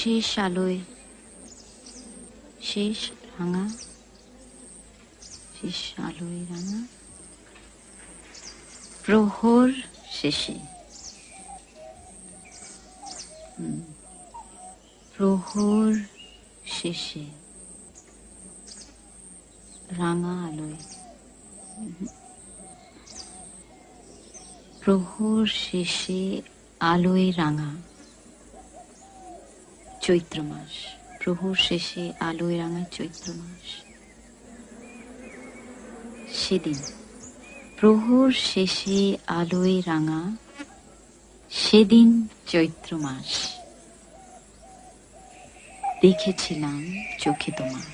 শেষ আলোয়, শেষ রাঙা, শেষ আলোয় রাঙা প্রহর শেষে, প্রহর শেষে রাঙা আলোয়, প্রহর শেষে আলোয় রাঙা। চৈত্র মাস, প্রহর শেষে আলোয় রাঙা চৈত্র মাস। সেদিন প্রহর শেষে আলোয় রাঙা, সেদিন চৈত্র মাস। দেখেছিলাম চোখে তোমার।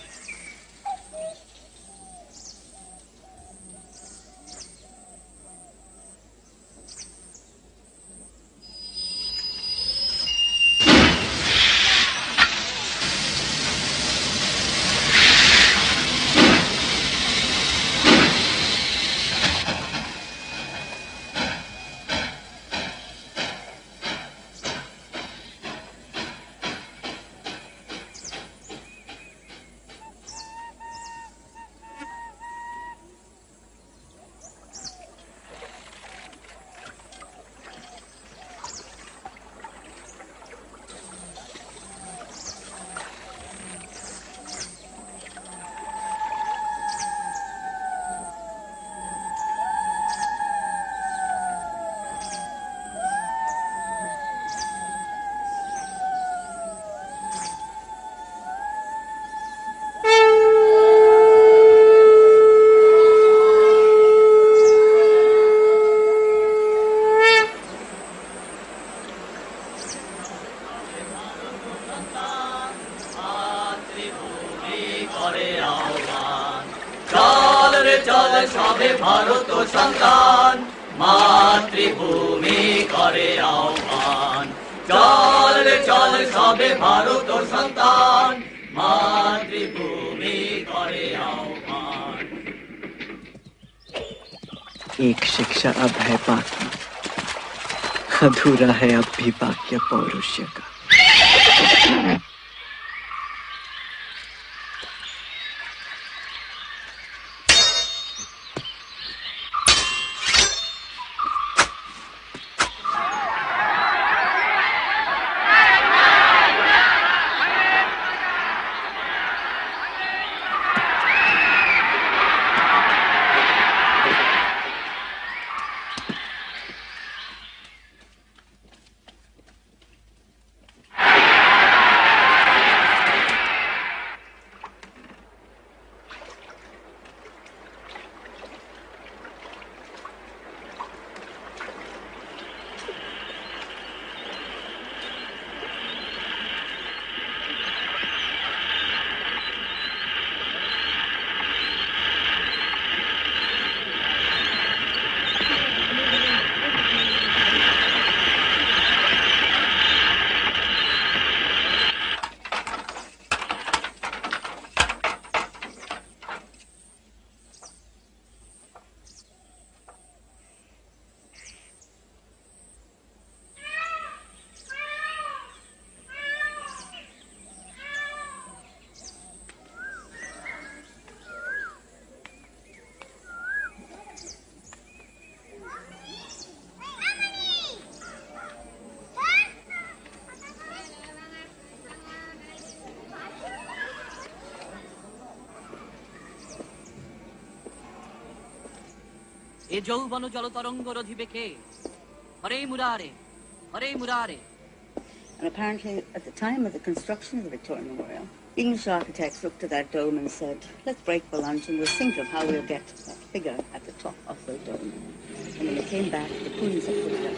সবে ভারত সন্তান, মাতৃভূমি করে আহ্বান। চল রে চল সবে ভারত সন্তান, मातृभूमि करे आह्वान। एक शिक्षा अब है बाकी, अधूरा है अब भी वाक्य पौरुष्य का। ए যৌবন জলতরঙ্গ রধিবে কে হরে মুরারে হরে মুরারে। And apparently at the time of the construction of the Victorian Memorial, English architects looked at that dome and said, let's break for lunch and we'll think of how we'll get that figure at the top of the dome. And when they came back, the queens had put it up.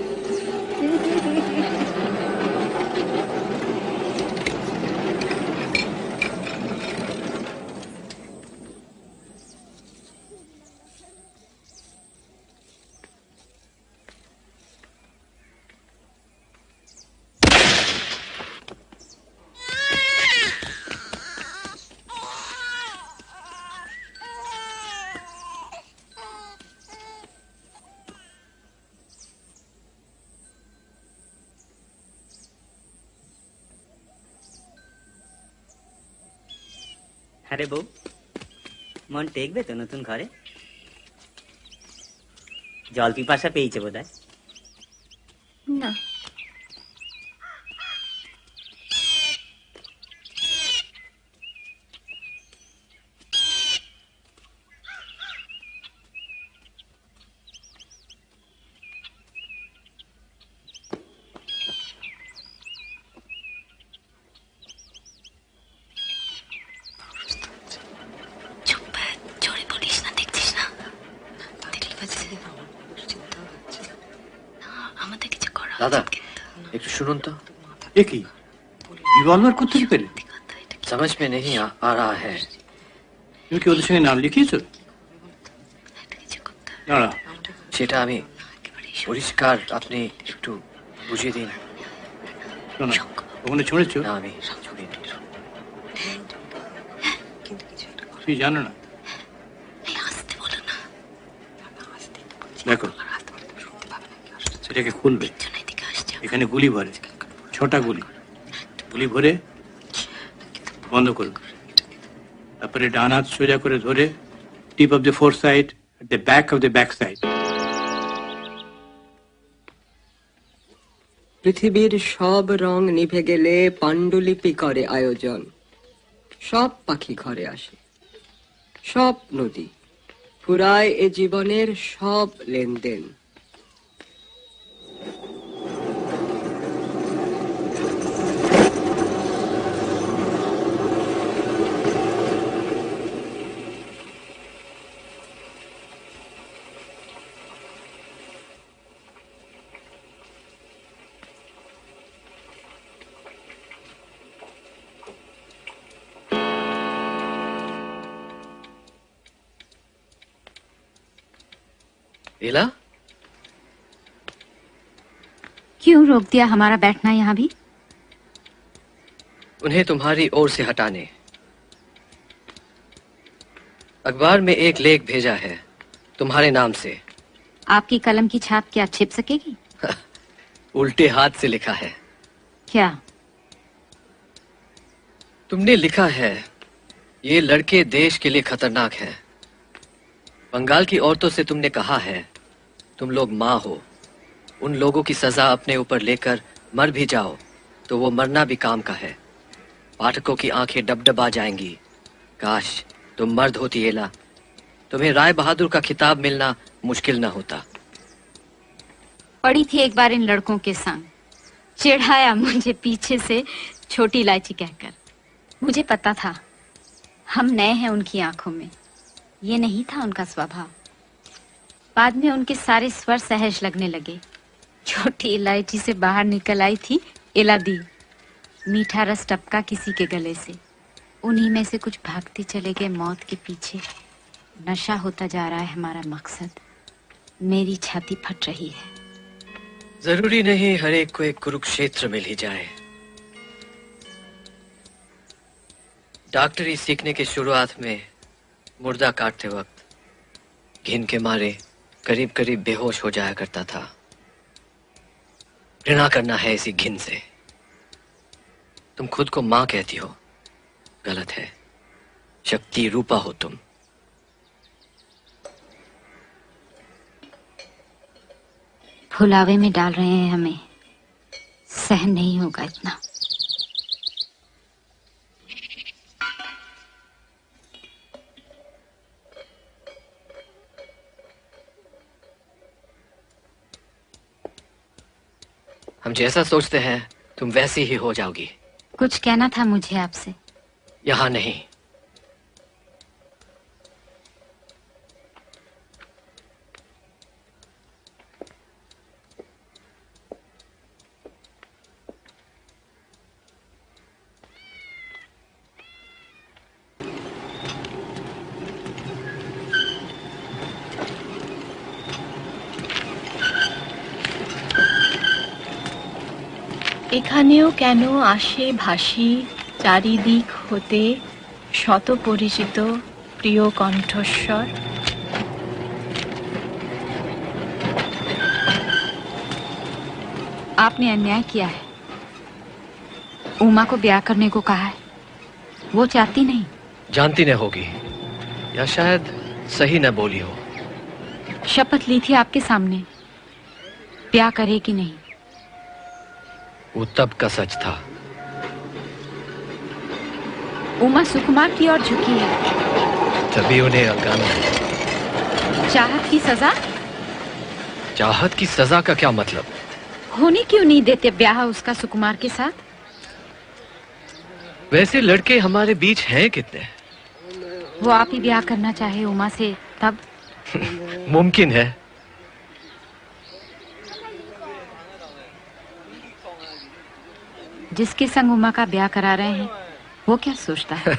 আরে বউ, মন টেকবে তো নতুন ঘরে? জল পিপাসা পেয়েছে বোধহয়। না, दादा एक सुनो तो। एक ही रिवॉल्वर को तुझे पेले समझ में नहीं आ रहा है क्योंकि ওদের সঙ্গে নাম লিখিয়েছো না না সেটা আমি পরিষ্কার আপনি একটু বুঝিয়ে দিন শোনো ওখানে শুনেছো না আমি শুনিনি তুই জানো না দেখো এটাকে খুলবে এখানে গুলি ভরে 6টা গুলি ভরে বন্ধ করবে তারপরে ডান হাত সোজা করে ধরে tip of the four side at the back of the back side পৃথিবীর সব রং নিভে গেলে পাণ্ডুলিপি করে আয়োজন সব পাখি ঘরে আসে সব নদী ফুরায় এ জীবনের সব লেনদেন लीला क्यों रोक दिया हमारा बैठना यहाँ भी? उन्हें तुम्हारी ओर से हटाने अखबार में एक लेख भेजा है तुम्हारे नाम से आपकी कलम की छाप क्या छिप सकेगी? उल्टे हाथ से लिखा है क्या? तुमने लिखा है ये लड़के देश के लिए खतरनाक हैं बंगाल की औरतों से तुमने कहा है तुम लोग माँ हो उन लोगों की सजा अपने ऊपर लेकर मर भी जाओ तो वो मरना भी काम का है पाठकों की आंखें डबडबा जाएंगी काश तुम मर्द होती एला तुम्हें राय बहादुर का खिताब मिलना मुश्किल न होता पड़ी थी एक बार इन लड़कों के संग चिढ़ाया मुझे पीछे से छोटी इलायची कहकर मुझे पता था हम नए हैं उनकी आंखों में ये नहीं था उनका स्वभाव बाद में उनके सारे स्वर सहज लगने लगे छोटी इलायची से बाहर निकल आई थी इलादी मीठा रस टपका किसी के गले से उन्हीं में से कुछ भागते चले गए मौत के पीछे नशा होता जा रहा है हमारा मकसद मेरी छाती फट रही है जरूरी नहीं हर एक को एक कुरुक्षेत्र मिल ही जाए डॉक्टरी सीखने के शुरुआत में मुर्दा काटते वक्त घिन के मारे करीब करीब बेहोश हो जाया करता था घृणा करना है इसी घिन से तुम खुद को मां कहती हो गलत है शक्ति रूपा हो तुम फुलावे में डाल रहे हैं हमें सहन नहीं होगा इतना हम जैसा सोचते हैं तुम वैसी ही हो जाओगी कुछ कहना था मुझे आपसे यहां नहीं এখানেও কেন আসে ভাসি চারিদিক হতে শত পরিচিত প্রিয় কণ্ঠস্বর आपने अन्याय किया है उमा को ब्याह करने को कहा है वो चाहती नहीं जानती न होगी, या शायद सही न बोली हो। शपथ ली थी आपके सामने, ब्याह करे कि नहीं। वो तब का सच था। उमा सुकुमार की ओर झुकी है, तभी उन्हें अलगाना है। चाहत की सजा? चाहत की सजा का क्या मतलब? होने क्यों नहीं देते ब्याह उसका सुकुमार के साथ? वैसे लड़के हमारे बीच हैं कितने? वो आप ही ब्याह करना चाहे उमा से तब? मुमकिन है। जिसके संग उमा का ब्याह करा रहे हैं वो क्या सोचता है?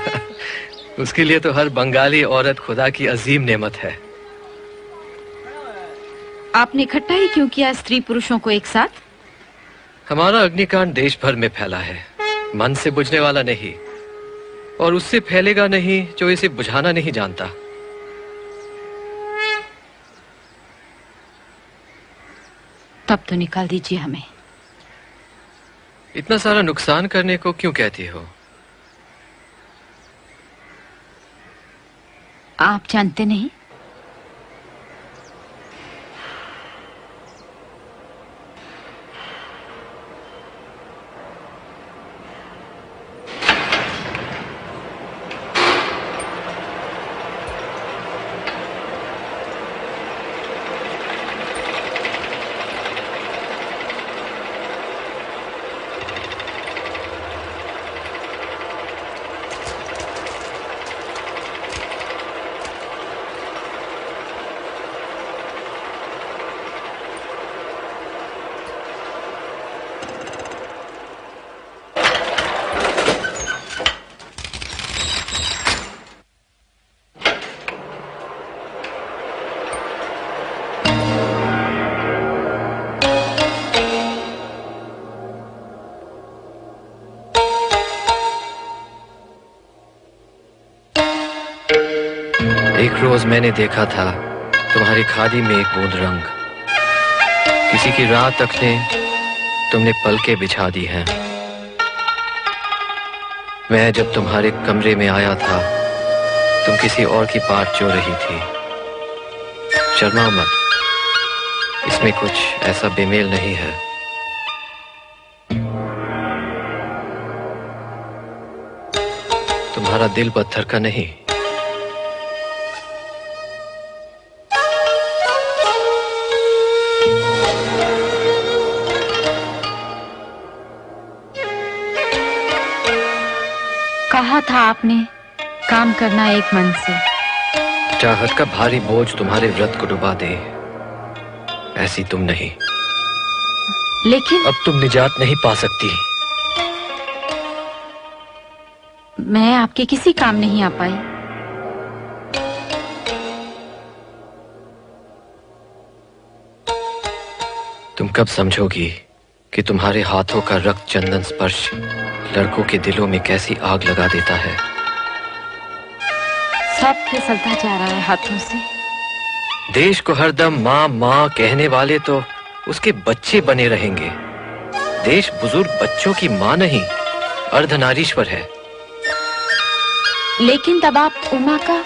उसके लिए तो हर बंगाली औरत खुदा की अजीम नेमत है। आपने इकट्ठा ही क्यों किया स्त्री पुरुषों को एक साथ? हमारा अग्निकांड देश भर में फैला है, मन से बुझने वाला नहीं, और उससे फैलेगा नहीं जो इसे बुझाना नहीं जानता। तब तो निकाल दीजिए हमें। इतना सारा नुकसान करने को क्यों कहती हो? आप जानते नहीं? एक रोज मैंने देखा था तुम्हारी खादी में एक बूंद रंग। किसी की रात तकने तुमने पलके बिछा दी हैं। मैं जब तुम्हारे कमरे में आया था तुम किसी और की पाट चो रही थी। शर्मा मत, इसमें कुछ ऐसा बेमेल नहीं है। तुम्हारा दिल पत्थर का नहीं। कहा था आपने काम करना एक मन से। चाहत का भारी बोझ तुम्हारे व्रत को डुबा दे, ऐसी तुम नहीं। लेकिन अब तुम निजात नहीं पा सकती। मैं आपके किसी काम नहीं आ पाई। तुम कब समझोगी कि तुम्हारे हाथों का रक्त चंदन स्पर्श लड़कों के दिलों में कैसी आग लगा देता है। सब फिसलता जा रहा है हाथों से। देश को हरदम माँ माँ कहने वाले तो उसके बच्चे बने रहेंगे। देश बुजुर्ग बच्चों की माँ नहीं, अर्धनारीश्वर है। लेकिन तब आप उमा का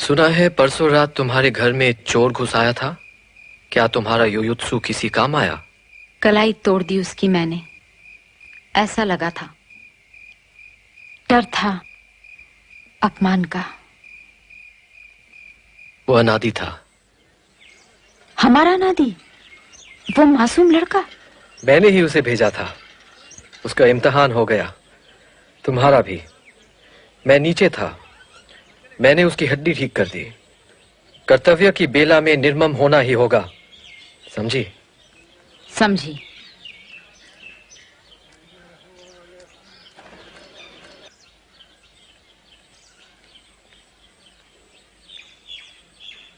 सुना है परसों रात तुम्हारे घर में चोर घुस आया था। क्या तुम्हारा युयुत्सु किसी काम आया? कलाई तोड़ दी उसकी मैंने। ऐसा लगा था, डर था अपमान का। वो अनादि था। हमारा अनादि? वो मासूम लड़का? मैंने ही उसे भेजा था। उसका इम्तिहान हो गया, तुम्हारा भी। मैं नीचे था, मैंने उसकी हड्डी ठीक कर दी। कर्तव्य की बेला में निर्मम होना ही होगा, समझी? समझी।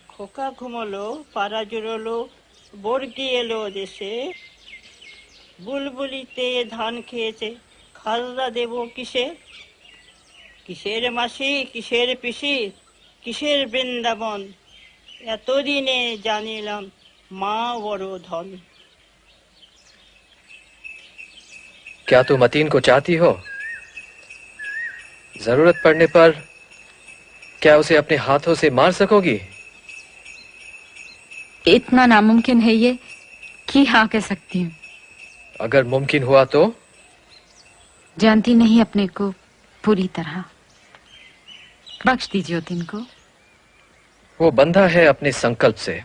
খোকা ঘুমলো, পাড়া জুড়লো, বর্গি এলো দেশে, বুলবুলিতে ধান খেয়েছে, খাজনা দেব কিসে? কিসের মাসি, কিসের পিসি, কিসের বৃন্দাবন, এতদিনে জানিলাম মা বড় ধন। क्या तुम अतीन को चाहती हो? जरूरत पड़ने पर क्या उसे अपने हाथों से मार सकोगी? इतना नामुमकिन है ये कि हाँ कह सकती हूँ। अगर मुमकिन हुआ तो? जानती नहीं अपने को पूरी तरह। बख्श दीजिए अतीन को। वो बंधा है अपने संकल्प से।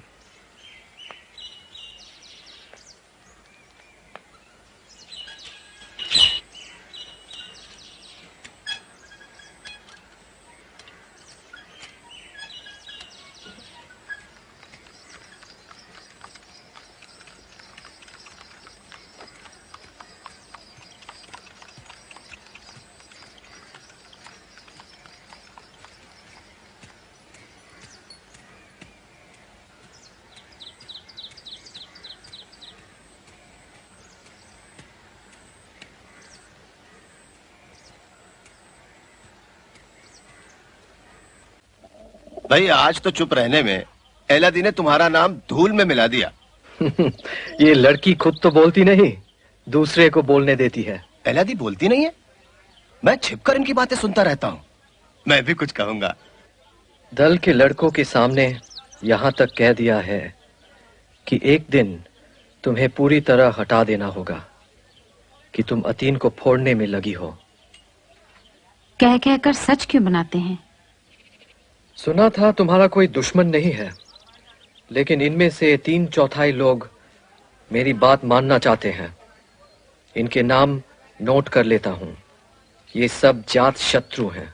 भाई आज तो चुप रहने में एलादी ने तुम्हारा नाम धूल में मिला दिया। ये लड़की खुद तो बोलती नहीं, दूसरे को बोलने देती है। एलादी बोलती नहीं है? मैं छिपकर इनकी बातें सुनता रहता हूँ। मैं भी कुछ कहूंगा। दल के लड़कों के सामने यहाँ तक कह दिया है कि एक दिन तुम्हें पूरी तरह हटा देना होगा कि तुम अतीन को फोड़ने में लगी हो। कह कहकर सच क्यों बनाते हैं? सुना था तुम्हारा कोई दुश्मन नहीं है, लेकिन इनमें से 3/4 लोग मेरी बात मानना चाहते हैं। इनके नाम नोट कर लेता हूं। ये सब जात शत्रु हैं।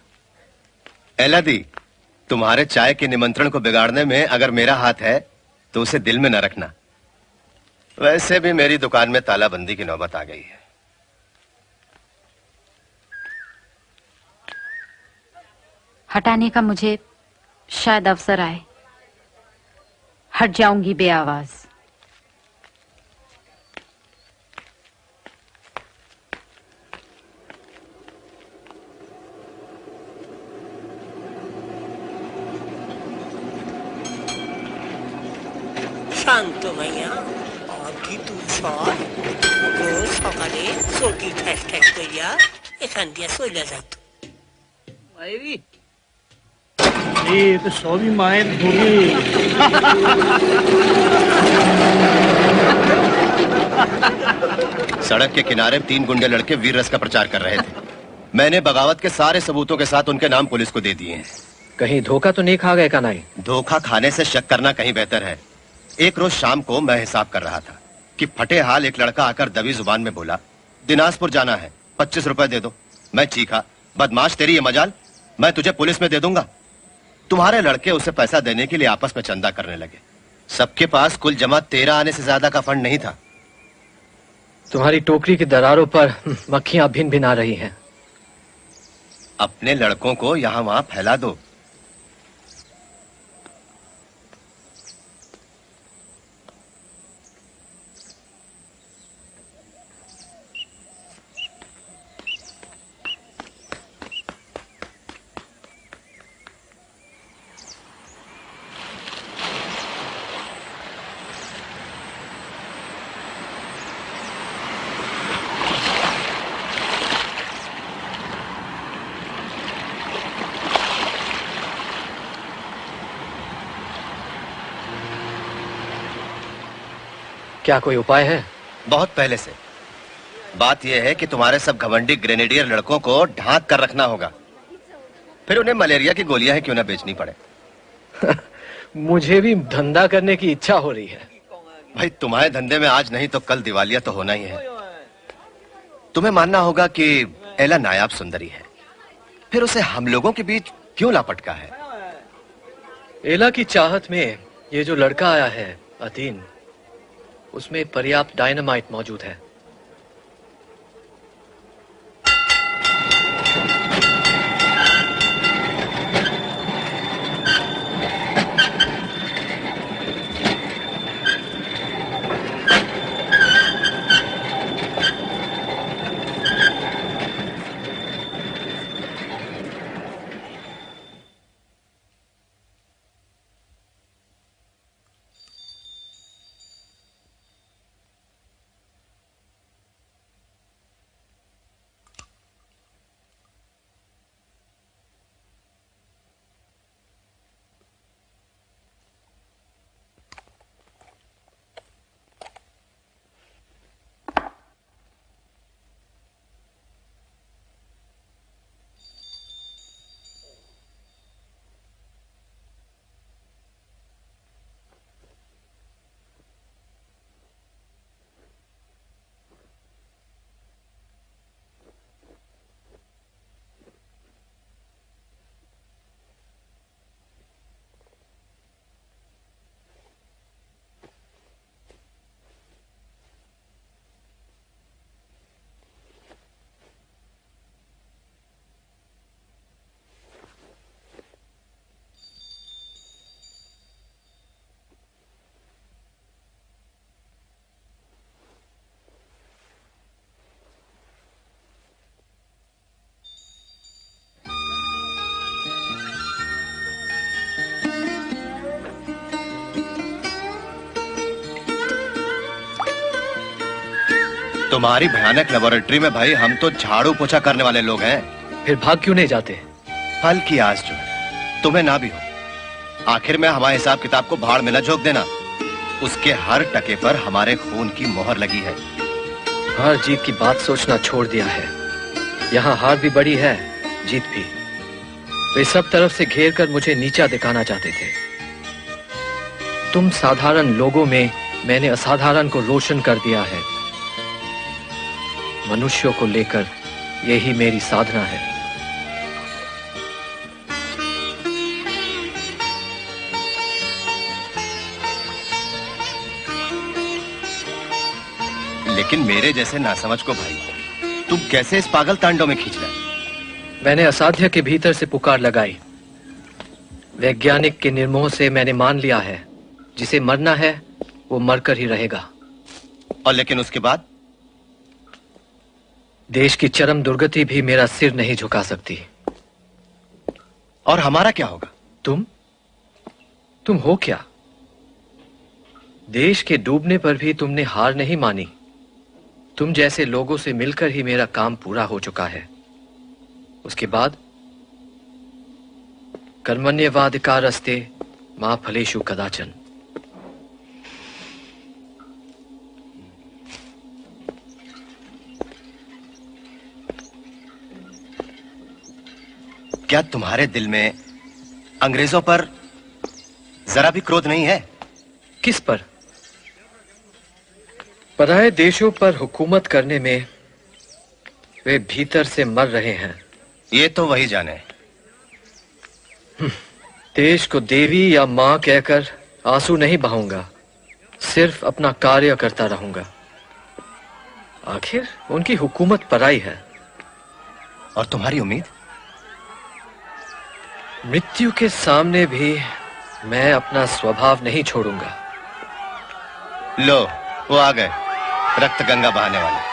एलादी, तुम्हारे चाय के निमंत्रण को बिगाड़ने में अगर मेरा हाथ है तो उसे दिल में न रखना। वैसे भी मेरी दुकान में तालाबंदी की नौबत आ गई है। हटाने का मुझे शायद अवसर आए। हट जाऊंगी बेआवाज। শান্ত ভাইয়া, অধি তুষর রোজ সকালে চটি ঠ্যাস ঠ্যাস করিয়া এখান দিয়া চলে যাইত। ये तो सभी माয়ের भूमि। सड़क के किनारे 3 गुंडे लड़के वीर रस का प्रचार कर रहे थे। मैंने बगावत के सारे सबूतों के साथ उनके नाम पुलिस को दे दिए हैं। कहीं धोखा तो नहीं खा गए कानाई? धोखा खाने से शक करना कहीं बेहतर है। एक रोज शाम को मैं हिसाब कर रहा था कि फटे हाल एक लड़का आकर दबी जुबान में बोला, दिनाजपुर जाना है, 25 रुपए दे दो। मैं चीखा, बदमाश तेरी ये मजाल, मैं तुझे पुलिस में दे दूंगा। तुम्हारे लड़के उसे पैसा देने के लिए आपस में चंदा करने लगे। सबके पास कुल जमा 13 आने से ज्यादा का फंड नहीं था। तुम्हारी टोकरी की दरारों पर मक्खियां भिन भिन आ रही हैं। अपने लड़कों को यहां वहां फैला दो। क्या कोई उपाय है? बहुत पहले से। बात यह है कि तुम्हारे सब घमंडी ग्रेनेडियर लड़कों को ढांक कर रखना होगा, फिर उन्हें मलेरिया की गोलियां ही क्यों ना बेचनी पड़े। मुझे भी धंधा करने की इच्छा हो रही है। भाई तुम्हारे धंधे में आज नहीं तो कल दिवालिया तो होना ही है। तुम्हें मानना होगा कि एला नायाब सुंदरी है, फिर उसे हम लोगों के बीच क्यों लापटका है? एला की चाहत में ये जो लड़का आया है अतीन, उसमें पर्याप्त डायनामाइट मौजूद है। तुम्हारी भयानक लेबोरेटरी में भाई हम तो झाड़ू पोछा करने वाले लोग हैं। फिर भाग क्यों नहीं जाते? फल की आस जो है तुम्हें ना भी हो। आखिर में हमारे हिसाब किताब को भाड़ में न झोंक देना। उसके हर टके पर हमारे खून की मोहर लगी है। हार जीत की बात सोचना छोड़ दिया है। यहाँ हार भी बड़ी है, जीत भी। वे सब तरफ से घेर कर मुझे नीचा दिखाना चाहते थे। तुम साधारण लोगों में मैंने असाधारण को रोशन कर दिया है। मनुष्यों को लेकर यही मेरी साधना है। लेकिन मेरे जैसे नासमझ को भाई तुम कैसे इस पागल तांडव में खींच रहे? मैंने असाध्य के भीतर से पुकार लगाई। वैज्ञानिक के निर्मोह से मैंने मान लिया है, जिसे मरना है वो मरकर ही रहेगा। और लेकिन उसके बाद? देश की चरम दुर्गति भी मेरा सिर नहीं झुका सकती। और हमारा क्या होगा? तुम हो क्या? देश के डूबने पर भी तुमने हार नहीं मानी। तुम जैसे लोगों से मिलकर ही मेरा काम पूरा हो चुका है। उसके बाद कर्मण्येवाधिकारस्ते मा फलेषु कदाचन। क्या तुम्हारे दिल में अंग्रेजों पर जरा भी क्रोध नहीं है? किस पर? पराये देशों पर हुकूमत करने में वे भीतर से मर रहे हैं। ये तो वही जाने। देश को देवी या मां कहकर आंसू नहीं बहाऊंगा, सिर्फ अपना कार्य करता रहूंगा। आखिर उनकी हुकूमत पराई है। और तुम्हारी उम्मीद? मृत्यु के सामने भी मैं अपना स्वभाव नहीं छोड़ूंगा। लो, वो आ गए, रक्त गंगा बहाने वाले।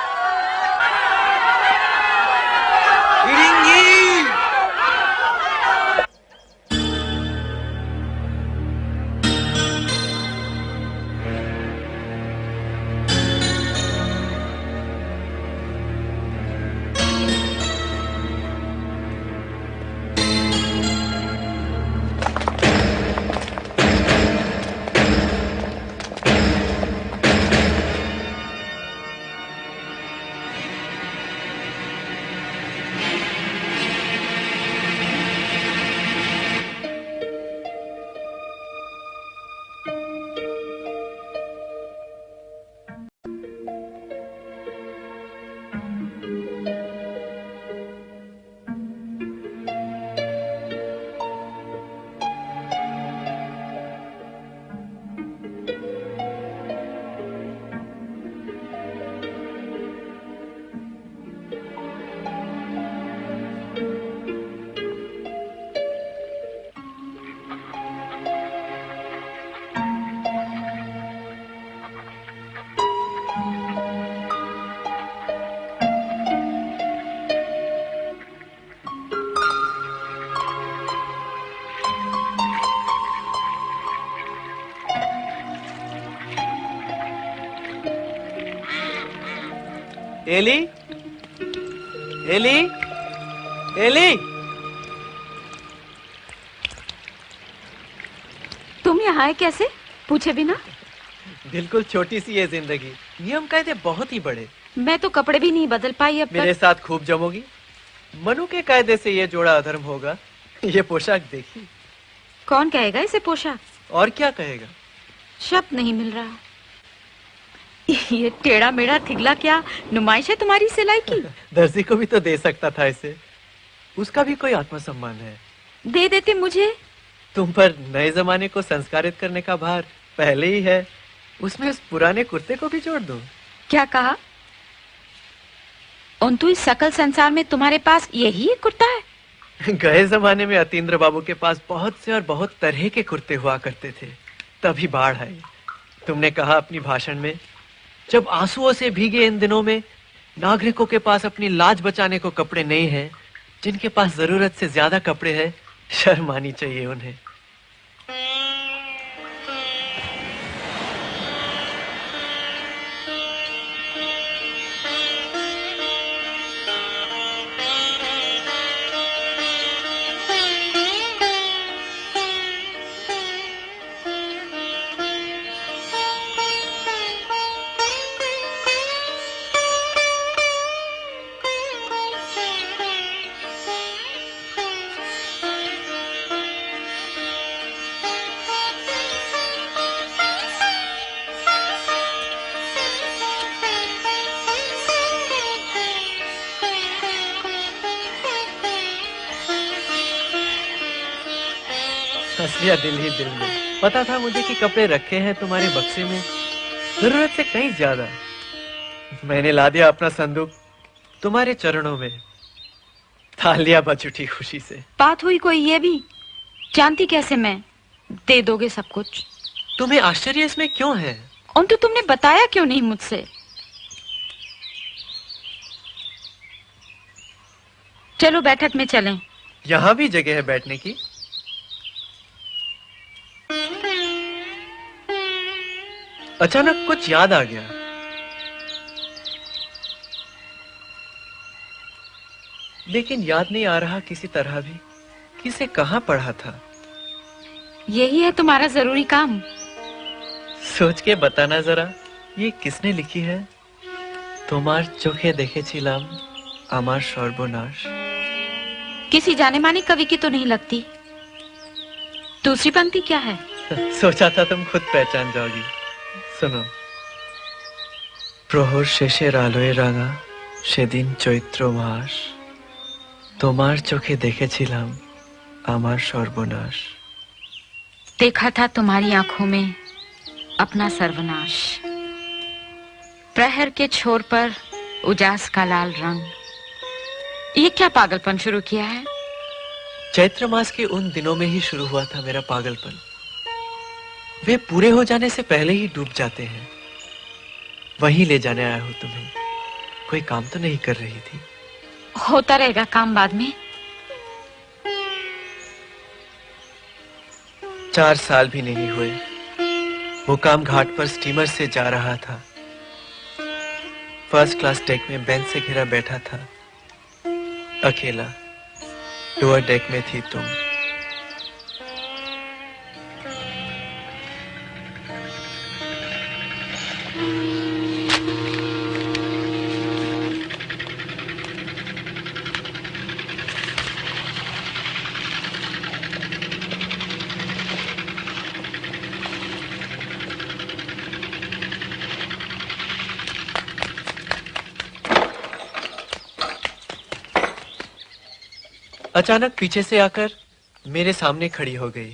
Ellie, Ellie, Ellie. तुम यहाँ आए कैसे, पूछे बिना? बिल्कुल छोटी सी ये जिंदगी, नियम कायदे बहुत ही बड़े। मैं तो कपड़े भी नहीं बदल पाई अब मेरे तक। साथ खूब जमोगी। मनु के कायदे से ये जोड़ा अधर्म होगा। ये पोशाक देखी। कौन कहेगा इसे पोशाक? और क्या कहेगा? शब्द नहीं मिल रहा। ये टेढ़ा मेढ़ा थिगला क्या नुमाइश है तुम्हारी सिलाई की? दर्जी को भी तो दे सकता था इसे। उसका भी कोई आत्मसम्मान है। दे देते मुझे। तुम पर नए जमाने को संस्कारित करने का भार पहले ही है, उसमें उस पुराने कुर्ते को भी जोड़ दो। क्या कहा? तो इस सकल संसार में तुम्हारे पास यही एक कुर्ता है? गए जमाने में अतीन्द्र बाबू के पास बहुत से और बहुत तरह के कुर्ते हुआ करते थे, तभी बाढ़ आई। तुमने कहा अपनी भाषण में, जब आंसुओं से भीगे इन दिनों में नागरिकों के पास अपनी लाज बचाने को कपड़े नहीं हैं, जिनके पास जरूरत से ज्यादा कपड़े हैं, शर्म आनी चाहिए उन्हें। हंसिया दिल ही दिल में। पता था मुझे कि कपड़े रखे हैं तुम्हारे बक्से में, जरूरत से कहीं ज्यादा। मैंने ला दिया अपना संदूक तुम्हारे चरणों में। थालियां बज उठी खुशी से। बात हुई कोई ये भी? जानती कैसे मैं? दे दोगे सब कुछ? तुम्हें आश्चर्य इसमें क्यों है? और तो तुमने बताया क्यों नहीं मुझसे? चलो बैठक में चलें। यहाँ भी जगह है बैठने की? अचानक कुछ याद आ गया। लेकिन याद नहीं आ रहा किसी तरह भी किसे कहाँ पढ़ा था। यही है तुम्हारा जरूरी काम? सोच के बताना जरा, ये किसने लिखी है? तुम्हार चोखे देखेছিলাম আমার সর্বনাশ। किसी जाने माने कवि की तो नहीं लगती। दूसरी पंक्ति क्या है? सोचा था तुम खुद पहचान जाओगी। सुनो। প্রহর শেষের আলোয় রাঙা সেদিন চৈত্র মাস, তোমার চোখে দেখেছিলাম আমার সর্বনাশ। देखा था तुम्हारी आंखों में अपना सर्वनाश, प्रहर के छोर पर उजास का लाल रंग। ये क्या पागलपन शुरू किया है? चैत्र मास के उन दिनों में ही शुरू हुआ था मेरा पागलपन। वे पूरे हो जाने से पहले ही डूब जाते हैं। वहीं ले जाने आया हूं तुम्हें। कोई काम तो नहीं कर रही थी? होता रहेगा काम बाद में। 4 साल भी नहीं हुए, मुकाम घाट पर स्टीमर से जा रहा था। फर्स्ट क्लास डेक में बेंच से घिरा बैठा था, अकेला। लोअर डेक में थी तुम। अचानक पीछे से आकर मेरे सामने खड़ी हो गई।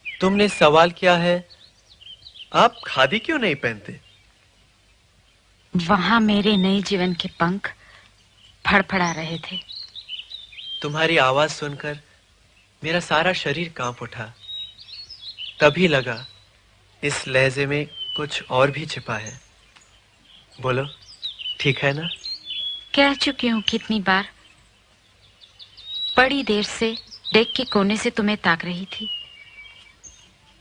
तुमने सवाल किया है, आप खादी क्यों नहीं पहनते? वहां मेरे नए जीवन के पंख फड़फड़ा रहे थे। तुम्हारी आवाज सुनकर मेरा सारा शरीर कांप उठा। तभी लगा इस लहजे में कुछ और भी छिपा है। बोलो, ठीक है ना? कह चुकी हूँ कितनी बार। बड़ी देर से डेक के कोने से तुम्हें ताक रही थी।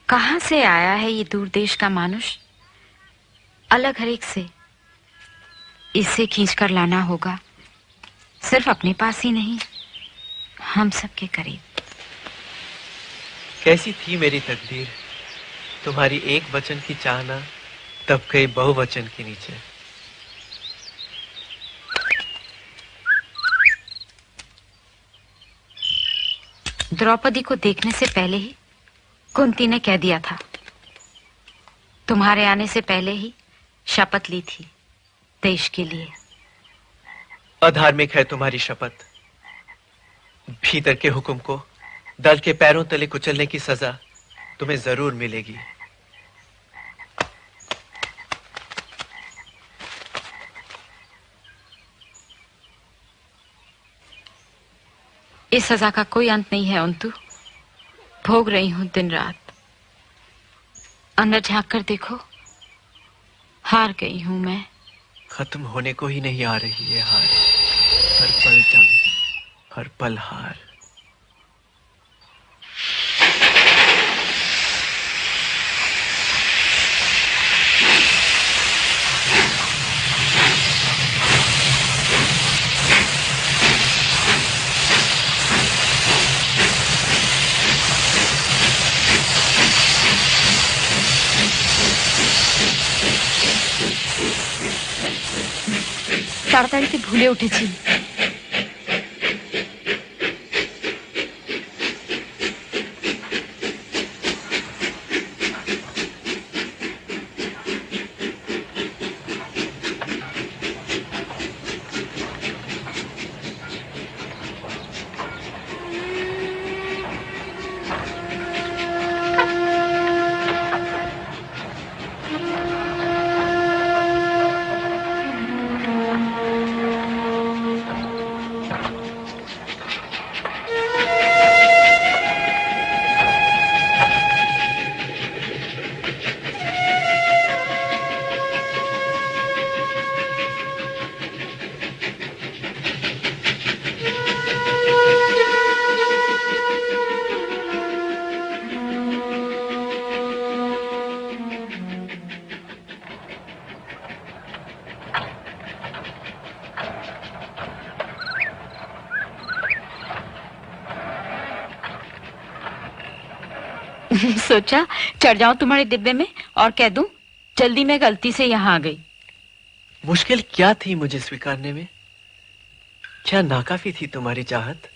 कहां से आया है ये दूर देश का मानुष, अलग हर एक से। इसे खींच कर लाना होगा, सिर्फ अपने पास ही नहीं, हम सबके करीब। कैसी थी मेरी तकदीर, तुम्हारी एक वचन की चाहना तब कई बहुवचन के नीचे। द्रौपदी को देखने से पहले ही कुंती ने कह दिया था, तुम्हारे आने से पहले ही शपथ ली थी देश के लिए। अधार्मिक है तुम्हारी शपथ। भीतर के हुक्म को दल के पैरों तले कुचलने की सजा तुम्हें जरूर मिलेगी। इस सजा का कोई अंत नहीं है अंतु, भोग रही हूं दिन रात। अंदर झांक कर देखो, हार गई हूं मैं। खत्म होने को ही नहीं आ रही है हार, हर पल जंग, हर पल हार। তাড়াতাড়িতে ভুলে উঠেছি। सोचा चढ़ जाऊं तुम्हारे डिब्बे में और कह दूं जल्दी में गलती से यहाँ आ गई। मुश्किल क्या थी मुझे स्वीकारने में? क्या नाकाफी थी तुम्हारी चाहत?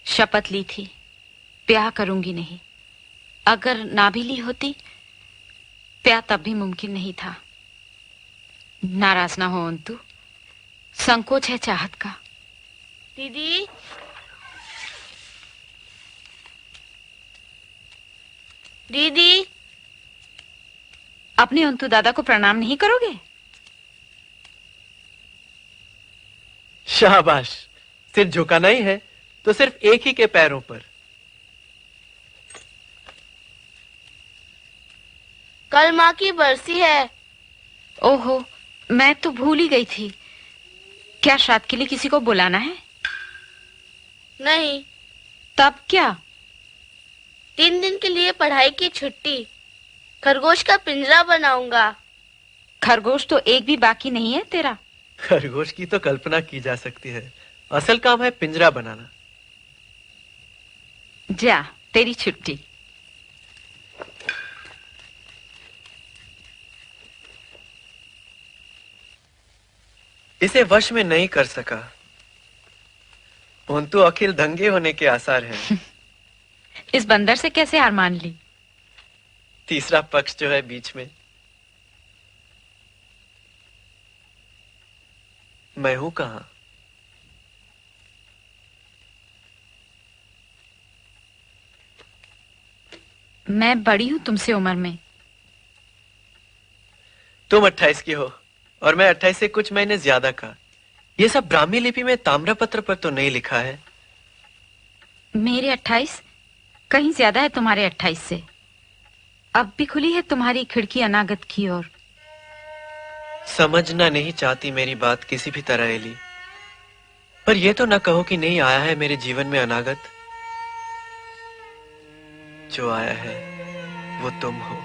शपथ ली थी ब्याह करूंगी नहीं। अगर ना भी ली होती ब्याह तब भी मुमकिन नहीं था। नाराज ना हो अंतु, संकोच है चाहत का। दीदी दीदी, अपने अंतु दादा को प्रणाम नहीं करोगे? शाबाश, सिर झुकाना ही है तो सिर्फ एक ही के पैरों पर। कल माँ की बरसी है। ओहो, मैं तो भूल ही गई थी। क्या श्राद्ध के लिए किसी को बुलाना है? नहीं। तब क्या? 3 दिन के लिए पढ़ाई की छुट्टी। खरगोश का पिंजरा बनाऊंगा। खरगोश तो एक भी बाकी नहीं है तेरा। खरगोश की तो कल्पना की जा सकती है, असल काम है पिंजरा बनाना। जा, तेरी छुट्टी। इसे वश में नहीं कर सका। तो अखिल दंगे होने के आसार हैं। इस बंदर से कैसे हार मान ली? तीसरा पक्ष जो है बीच में, मैं हूं कहां? मैं बड़ी हूं तुमसे उम्र में। तुम 28 की हो और मैं 28 से कुछ महीने ज्यादा का। ये सब ब्राह्मी लिपि में ताम्रपत्र पर तो नहीं लिखा है। मेरे 28 कहीं ज्यादा है तुम्हारे 28 से। अब भी खुली है तुम्हारी खिड़की अनागत की ओर। समझना नहीं चाहती मेरी बात किसी भी तरह एली, पर यह तो न कहो कि नहीं आया है मेरे जीवन में अनागत। जो आया है वो तुम हो,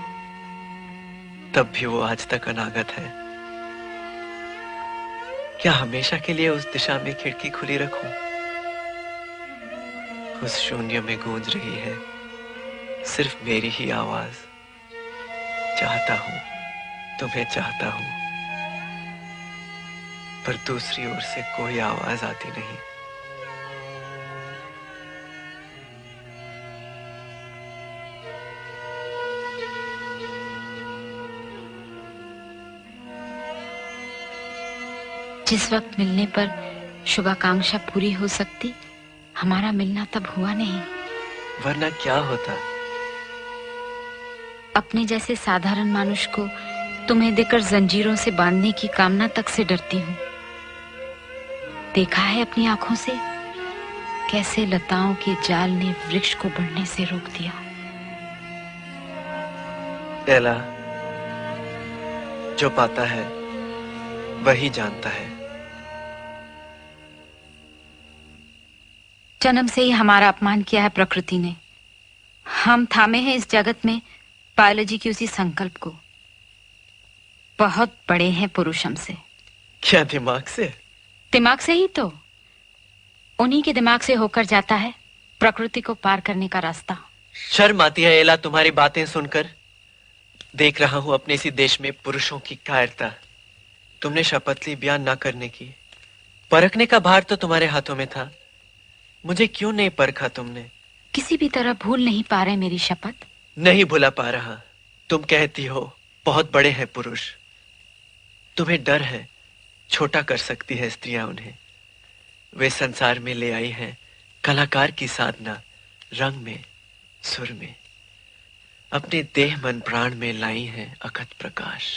तब भी वो आज तक अनागत है। क्या हमेशा के लिए उस दिशा में खिड़की खुली रखूं? उस शून्य में गूंज रही है सिर्फ मेरी ही आवाज। चाहता हूं, तुम्हें चाहता हूं, पर दूसरी ओर से कोई आवाज आती नहीं। जिस वक्त मिलने पर शुभाकांक्षा पूरी हो सकती, हमारा मिलना तब हुआ नहीं। वरना क्या होता? अपने जैसे साधारण मानुष को तुम्हें देकर जंजीरों से बांधने की कामना तक से डरती हूँ। देखा है अपनी आंखों से कैसे लताओं के जाल ने वृक्ष को बढ़ने से रोक दिया। एला, जो पाता है वही जानता है। जन्म से ही हमारा अपमान किया है प्रकृति ने। हम थामे हैं इस जगत में बायोलॉजी की उसी संकल्प को। बहुत बड़े हैं पुरुष हमसे। क्या दिमाग से? दिमाग से ही तो। उन्हीं के दिमाग से होकर जाता है प्रकृति को पार करने का रास्ता। शर्म आती है एला तुम्हारी बातें सुनकर। देख रहा हूं अपने इसी देश में पुरुषों की कायरता। तुमने शपथ ली बयान ना करने की। परखने का भार तो तुम्हारे हाथों में था। मुझे क्यों नहीं परखा तुमने? किसी भी तरह भूल नहीं पा रहे मेरी शपथ। नहीं भुला पा रहा। तुम कहती हो बहुत बड़े हैं पुरुष। तुम्हें डर है छोटा कर सकती है स्त्रियां उन्हें। वे संसार में ले आई हैं कलाकार की साधना, रंग में, सुर में। अपने देह मन प्राण में लाई हैं अखत प्रकाश।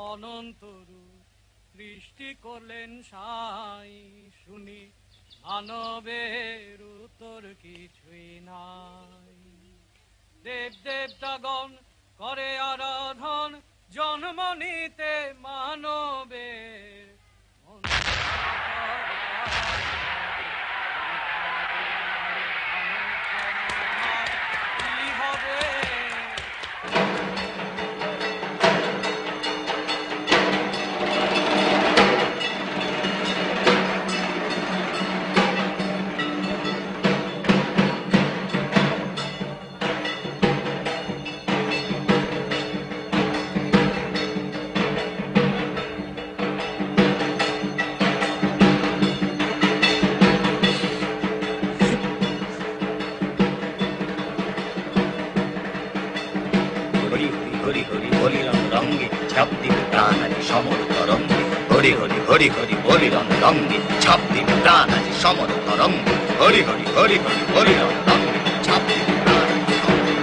অনন্তরু সৃষ্টি করলেন সাই, শুনি মানবের উত্তর কিছুই নাই। দেব দেবতাগণ করে আরাধন, জন্ম নিতে মানবের কি হবে। হরি হরি হরি হরি বলি রং রঙ্গে ছাপ দিন প্রাণ আজ সমর তরঙ্গে। হরি হরি হরি হরি বলি রং রঙ্গে ছাপ দিন প্রাণ আজ সমর।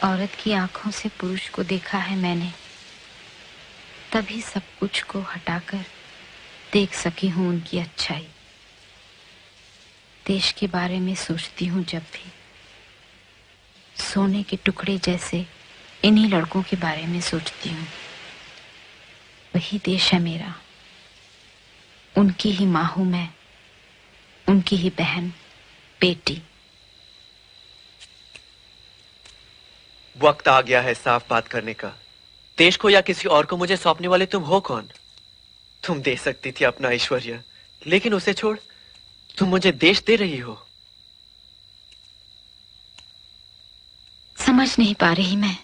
औरत की आंखों से पुरुष को देखा है मैंने, तभी सब कुछ को हटाकर देख सकी हूं उनकी अच्छाई। देश के बारे में सोचती हूं जब भी, सोने के टुकड़े जैसे इन्हीं लड़कों के बारे में सोचती हूं। वही देश है मेरा, उनकी ही मां हूं मैं, उनकी ही बहन, बेटी। वक्त आ गया है साफ बात करने का। देश को या किसी और को मुझे सौंपने वाले तुम हो कौन? तुम दे सकती थी अपना ऐश्वर्य, लेकिन उसे छोड़ तुम मुझे देश दे रही हो। समझ नहीं पा रही मैं।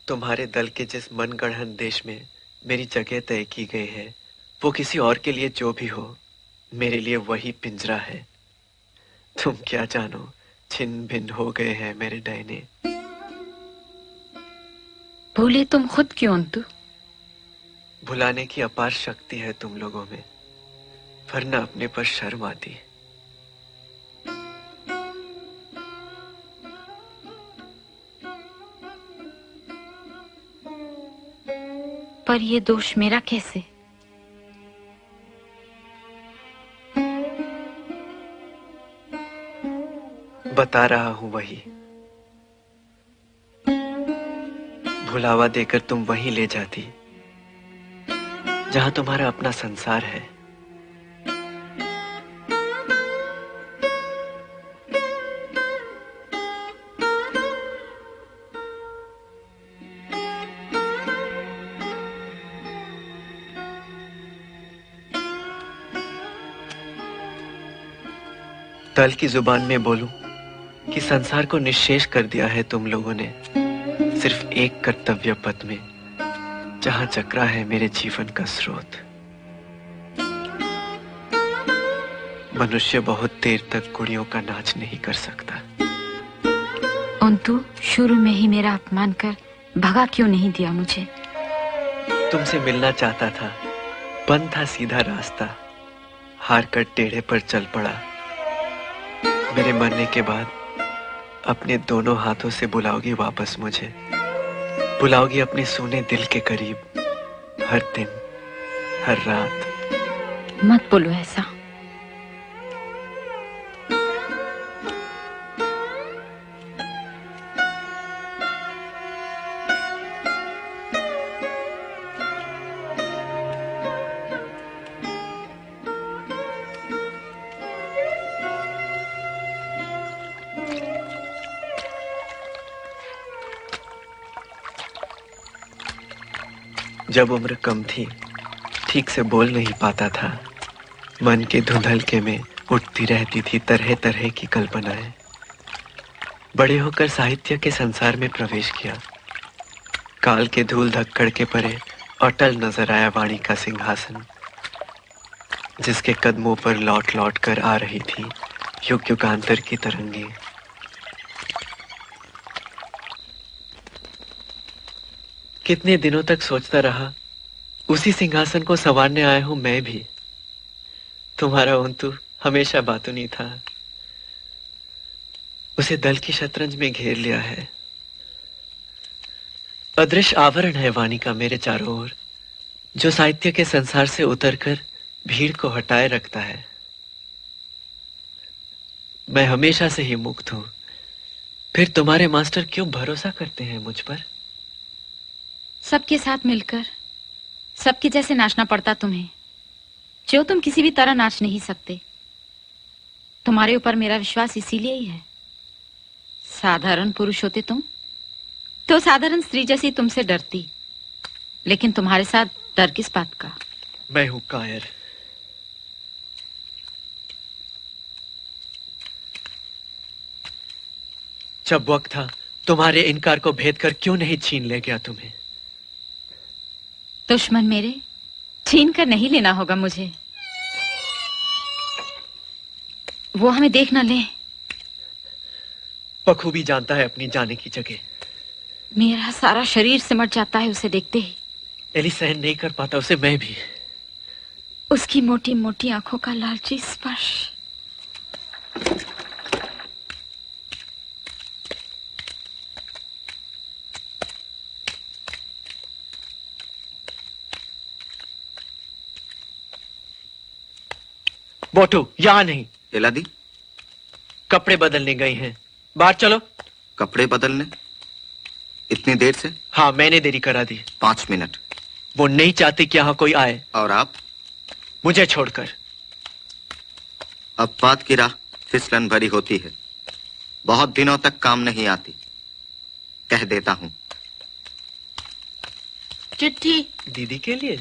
तुम्हारे दल के जिस मनगढ़ंत देश में मेरी जगह तय की गई है, वो किसी और के लिए जो भी हो, मेरे लिए वही पिंजरा है। तुम क्या जानो, छिन्न भिन्न हो गए हैं मेरे डैने। भूले तुम खुद क्यों अंतु? भुलाने की अपार शक्ति है तुम लोगों में, वरना अपने पर शर्म आती। पर ये दोष मेरा कैसे? बता रहा हूं वही। भुलावा देकर तुम वहीं ले जाती जहां तुम्हारा अपना संसार है। दल की जुबान में बोलूं कि संसार को निश्शेष कर दिया है तुम लोगों ने, सिर्फ एक कर्तव्य पथ में, जहां चक्रा है मेरे जीवन का स्रोत। मनुष्य बहुत देर तक कुड़ियों का नाच नहीं कर सकता। अंतु शुरू में ही मेरा अपमान कर भगा क्यों नहीं दिया मुझे? तुमसे मिलना चाहता था, बंद था सीधा रास्ता, हार कर टेढ़े पर चल पड़ा। मेरे मरने के बाद अपने दोनों हाथों से बुलाओगी वापस मुझे, बुलाओगी अपने सूने दिल के करीब, हर दिन हर रात। मत बोलो ऐसा। जब उम्र कम थी, ठीक से बोल नहीं पाता था, मन के धुंधलके में उठती रहती थी तरह तरह की कल्पनाएं। बड़े होकर साहित्य के संसार में प्रवेश किया, काल के धूल धक्कड़ के परे अटल नजर आया वाणी का सिंहासन, जिसके कदमों पर लौट लौट कर आ रही थी युग युगांतर की तरंगे। कितने दिनों तक सोचता रहा, उसी सिंहासन को संवारने आया हूं मैं भी। तुम्हारा अंतु हमेशा बातूनी था, उसे दल की शतरंज में घेर लिया है। अदृश्य आवरण है वाणी का मेरे चारों ओर, जो साहित्य के संसार से उतरकर भीड़ को हटाए रखता है। मैं हमेशा से ही मुक्त हूं, फिर तुम्हारे मास्टर क्यों भरोसा करते हैं मुझ पर? सबके साथ मिलकर सबके जैसे नाचना पड़ता तुम्हें, जो तुम किसी भी तरह नाच नहीं सकते। तुम्हारे ऊपर मेरा विश्वास इसीलिए ही है। साधारण पुरुष होते तुम तो साधारण स्त्री जैसी तुमसे डरती, लेकिन तुम्हारे साथ डर किस बात का? मैं हूं कायर। जब वक्त था, तुम्हारे इनकार को भेद कर क्यों नहीं छीन ले गया तुम्हें? दुश्मन मेरे, छीन कर नहीं लेना होगा मुझे। वो हमें देख न ले। बखूबी जानता है अपनी जाने की जगह। मेरा सारा शरीर सिमट जाता है उसे देखते ही। एली सहन नहीं कर पाता उसे मैं भी। उसकी मोटी मोटी आंखों का लालची स्पर्श। बोटू यहाँ नहीं। एलादी, कपड़े बदलने गई हैं, बाहर चलो। कपड़े बदलने? इतनी देर से? हाँ, मैंने देरी करा दी। 5 मिनट। वो नहीं चाहती कि यहाँ कोई आए। और आप? मुझे छोड़कर। अब बात की राह फिसलन भरी होती है, बहुत दिनों तक काम नहीं आती। कह देता हूँ। चिट्ठी दीदी के लिए।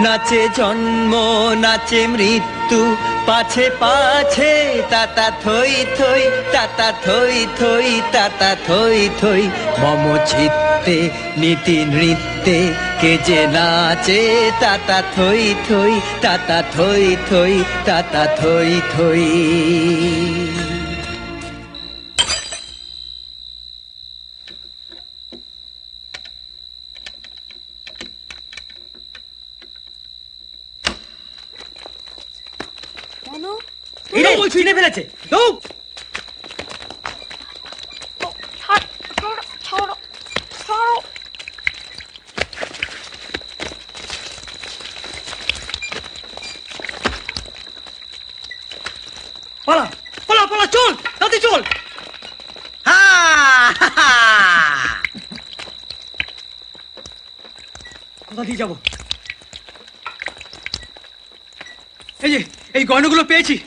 নাচে জন্ম নাচে মৃত্যু পাছে পাছে তাতা থই থই তাতা থই থই তাতা থই থই মম চিত্তে নীতি নৃত্যে কে যে নাচে তাতা থই থই তাতা থই থই তাতা থই থই। চিনে ফেলেছে। পালা পালা পালা, চল তাতে চল। কোথা দিয়ে যাবো? এই যে এই গয়নাগুলো পেয়েছি।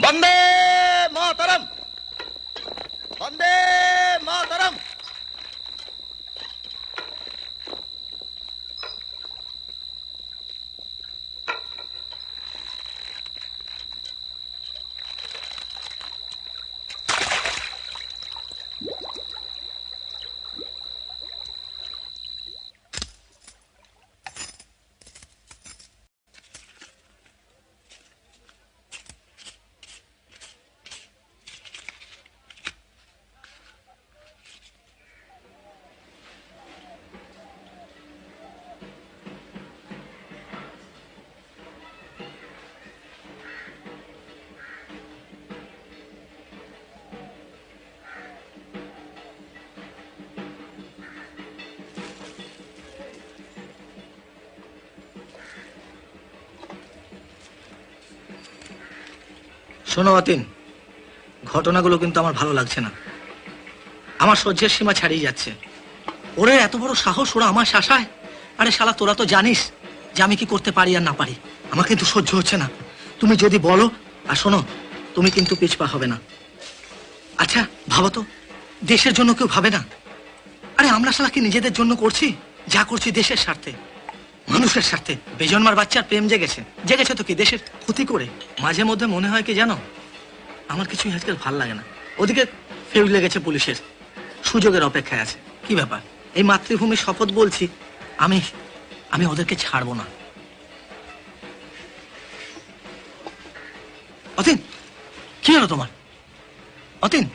वंदे मातरम, वंदे मातरम। শোনো অতীন, ঘটনাগুলো কিন্তু আমার ভালো লাগছে না। আমার সহ্যের সীমা ছাড়িয়ে যাচ্ছে। ওরে এত বড় সাহস, ওরা আমার শাসায়। আরে শালা, তোরা তো জানিস যে আমি কি করতে পারি আর না পারি। আমার কিন্তু সহ্য হচ্ছে না। তুমি যদি বলো, আর শোনো, তুমি কিন্তু পিছপা হবে না। আচ্ছা ভাবো তো, দেশের জন্য কেউ ভাবে না? আরে আমরা শালা কি নিজেদের জন্য করছি? যা করছি দেশের স্বার্থে, মানুষের স্বার্থে। বেজন্মার বাচ্চার প্রেম জেগেছে, জেগেছে তো কি দেশের ক্ষতি করে? মাঝে মধ্যে মনে হয় কি জানো, আমার কিছুই আজকাল ভাল লাগে না। ওদিকে ফেউজ লেগেছে পুলিশের, সুযোগের অপেক্ষায় আছে। কি ব্যাপার? এই মাতৃভূমির শপথ বলছি, আমি আমি ওদেরকে ছাড়বো না। অতীন, কি হলো তোমার? অতীন,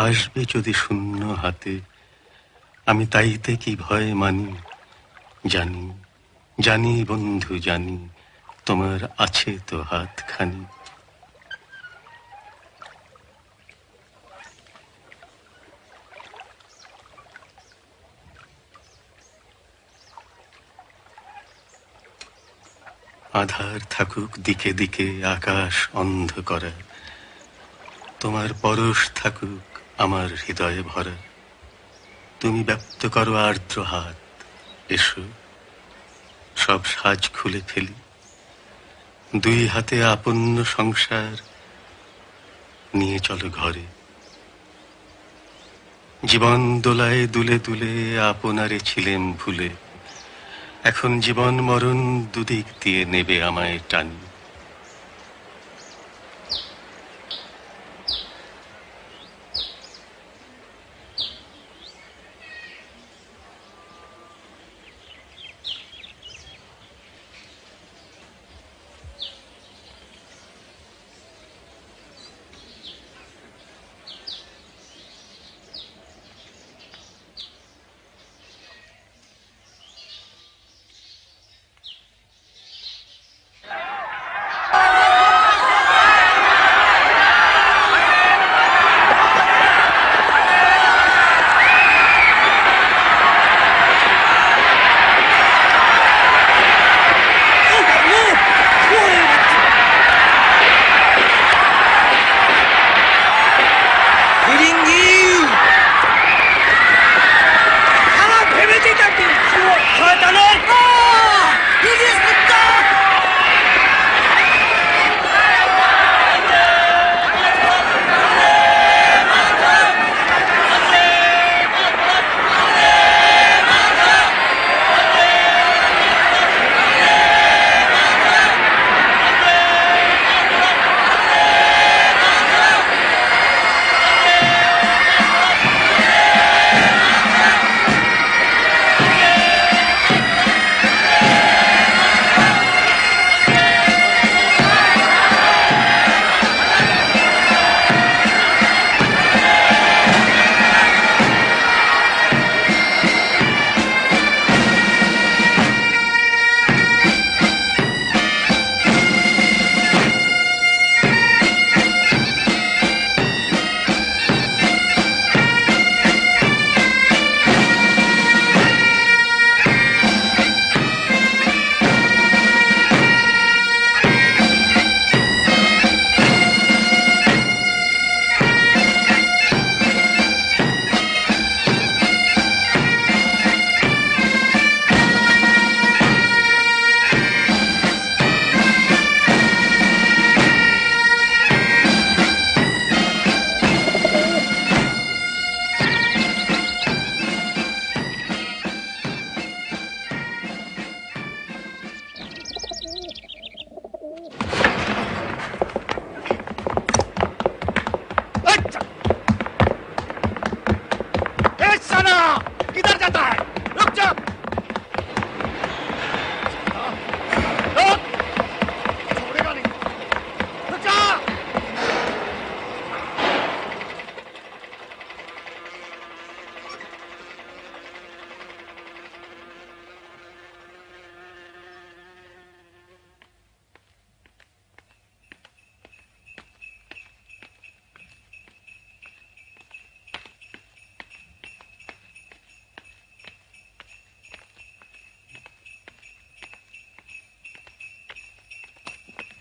আসবে যদি শূন্য হাতে, আমি তাইতে কি ভয় মানি। জানি জানি বন্ধু জানি, তোমার আছে তো হাতখানি। আধার থাকুক দিকে দিকে, আকাশ অন্ধ করা, তোমার পরশ থাকুক আমার হৃদয়ে ভরা। তুমি ব্যক্ত করো আর্দ্র হাত, এসো সব সাজ খুলে ফেলি। দুই হাতে আপন্ন সংসার নিয়ে চলো ঘরে। জীবন দোলায় দুলে দুলে আপনারে ছিলেম ভুলে, এখন জীবন মরণ দুদিক দিয়ে নেবে আমায় টানি।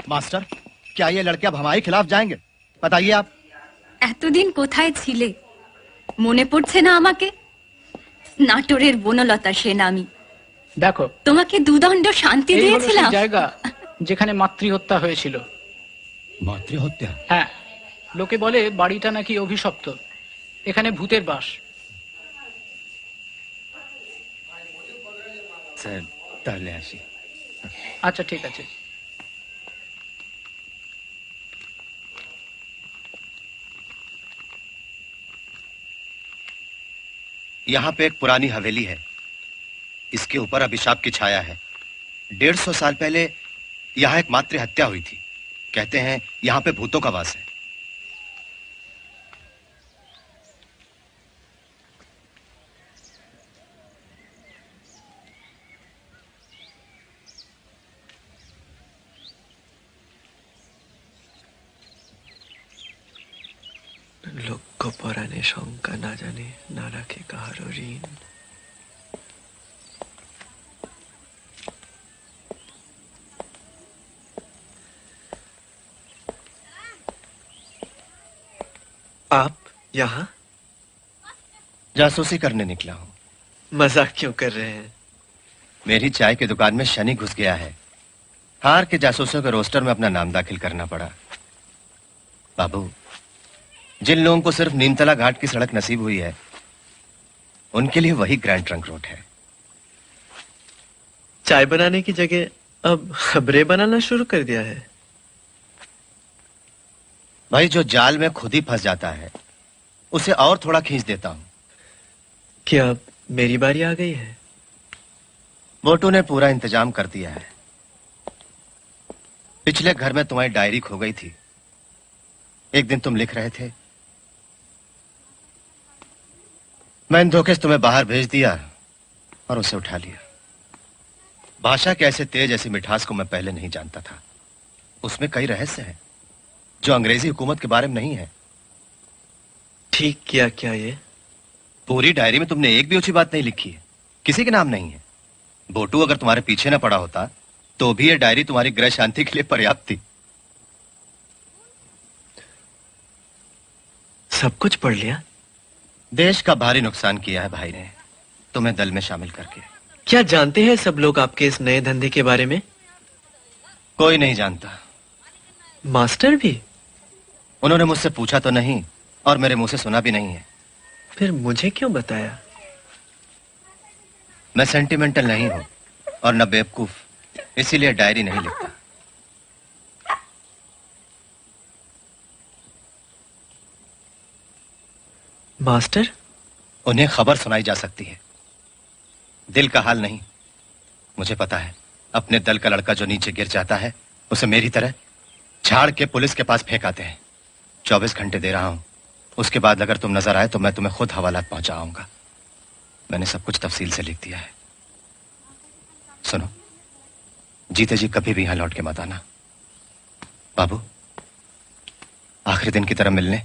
मास्टर, क्या ये लड़के अब हमारे खिलाफ जाएंगे? बताइए आप। এতদিন কোথায় ছিলে? মনে পড়ছে না আমাকে? নাটোরের বনলতা সেন আমি। দেখো, তোমাকে দুদণ্ড শান্তি এই হলো সেই দিয়েছিলাম। জায়গা যেখানে মাতৃহত্যা হয়েছিল। মাতৃহত্যা? হ্যাঁ, লোকে বলে বাড়িটা নাকি অভিশপ্ত, এখানে ভূতের বাস। স্যার, তাহলে আসি। আচ্ছা, ঠিক আছে। यहाँ पे एक पुरानी हवेली है, इसके ऊपर अभिशाप की छाया है। 150 साल पहले यहाँ एक मातृ हत्या हुई थी। कहते हैं यहाँ पे भूतों का वास है। লক্ষ পরাণে শঙ্কা না জানে, না রাখে কাহারও ঋণ। आप यहाँ? जासूसी करने निकला हूँ। मजाक क्यों कर रहे हैं? मेरी चाय की दुकान में शनि घुस गया है। हार के जासूसों के रोस्टर में अपना नाम दाखिल करना पड़ा। बाबू, जिन लोगों को सिर्फ नीमतला घाट की सड़क नसीब हुई है, उनके लिए वही ग्रैंड ट्रंक रोड है। चाय बनाने की जगह अब खबरें बनाना शुरू कर दिया है। भाई, जो जाल में खुद ही फंस जाता है, उसे और थोड़ा खींच देता हूं। क्या अब मेरी बारी आ गई है? वोटू ने पूरा इंतजाम कर दिया है। पिछले घर में तुम्हारी डायरी खो गई थी। एक दिन तुम लिख रहे थे, मैंने धोखे से तुम्हें बाहर भेज दिया और उसे उठा लिया। भाषा के ऐसे तेज, ऐसी मिठास को मैं पहले नहीं जानता था। उसमें कई रहस्य हैं जो अंग्रेजी हुकूमत के बारे में नहीं है। ठीक किया क्या ये? पूरी डायरी में तुमने एक भी अच्छी बात नहीं लिखी है, किसी के नाम नहीं है। बोटू अगर तुम्हारे पीछे न पड़ा होता तो भी ये डायरी तुम्हारी गृह शांति के लिए पर्याप्त थी। सब कुछ पढ़ लिया? देश का भारी नुकसान किया है भाई ने, तुम्हें दल में शामिल करके। क्या जानते हैं सब लोग आपके इस नए धंधे के बारे में? कोई नहीं जानता। मास्टर भी? उन्होंने मुझसे पूछा तो नहीं और मेरे मुंह से सुना भी नहीं है। फिर मुझे क्यों बताया? मैं सेंटिमेंटल नहीं हूं और न बेवकूफ, इसीलिए डायरी नहीं लिखता। मास्टर? उन्हें खबर सुनाई जा सकती है, दिल का हाल नहीं। मुझे पता है, अपने दल का लड़का जो नीचे गिर जाता है, उसे मेरी तरह झाड़ के पुलिस के पास फेंक आते हैं। 24 घंटे दे रहा हूं, उसके बाद अगर तुम नजर आए तो मैं तुम्हें खुद हवालात पहुंचाऊंगा। मैंने सब कुछ तफसील से लिख दिया है। सुनो, जीते जी कभी भी यहां लौट के मत आना। बाबू, आखिरी दिन की तरह मिलने।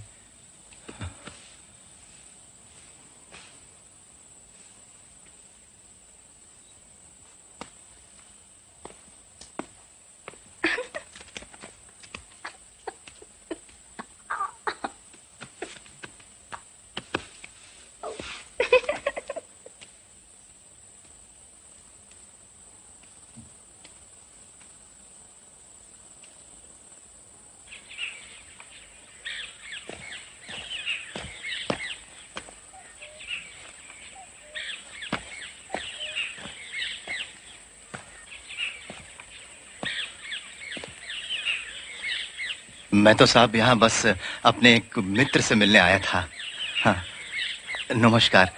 मैं तो साहब यहाँ बस अपने एक मित्र से मिलने आया था। हाँ, नमस्कार।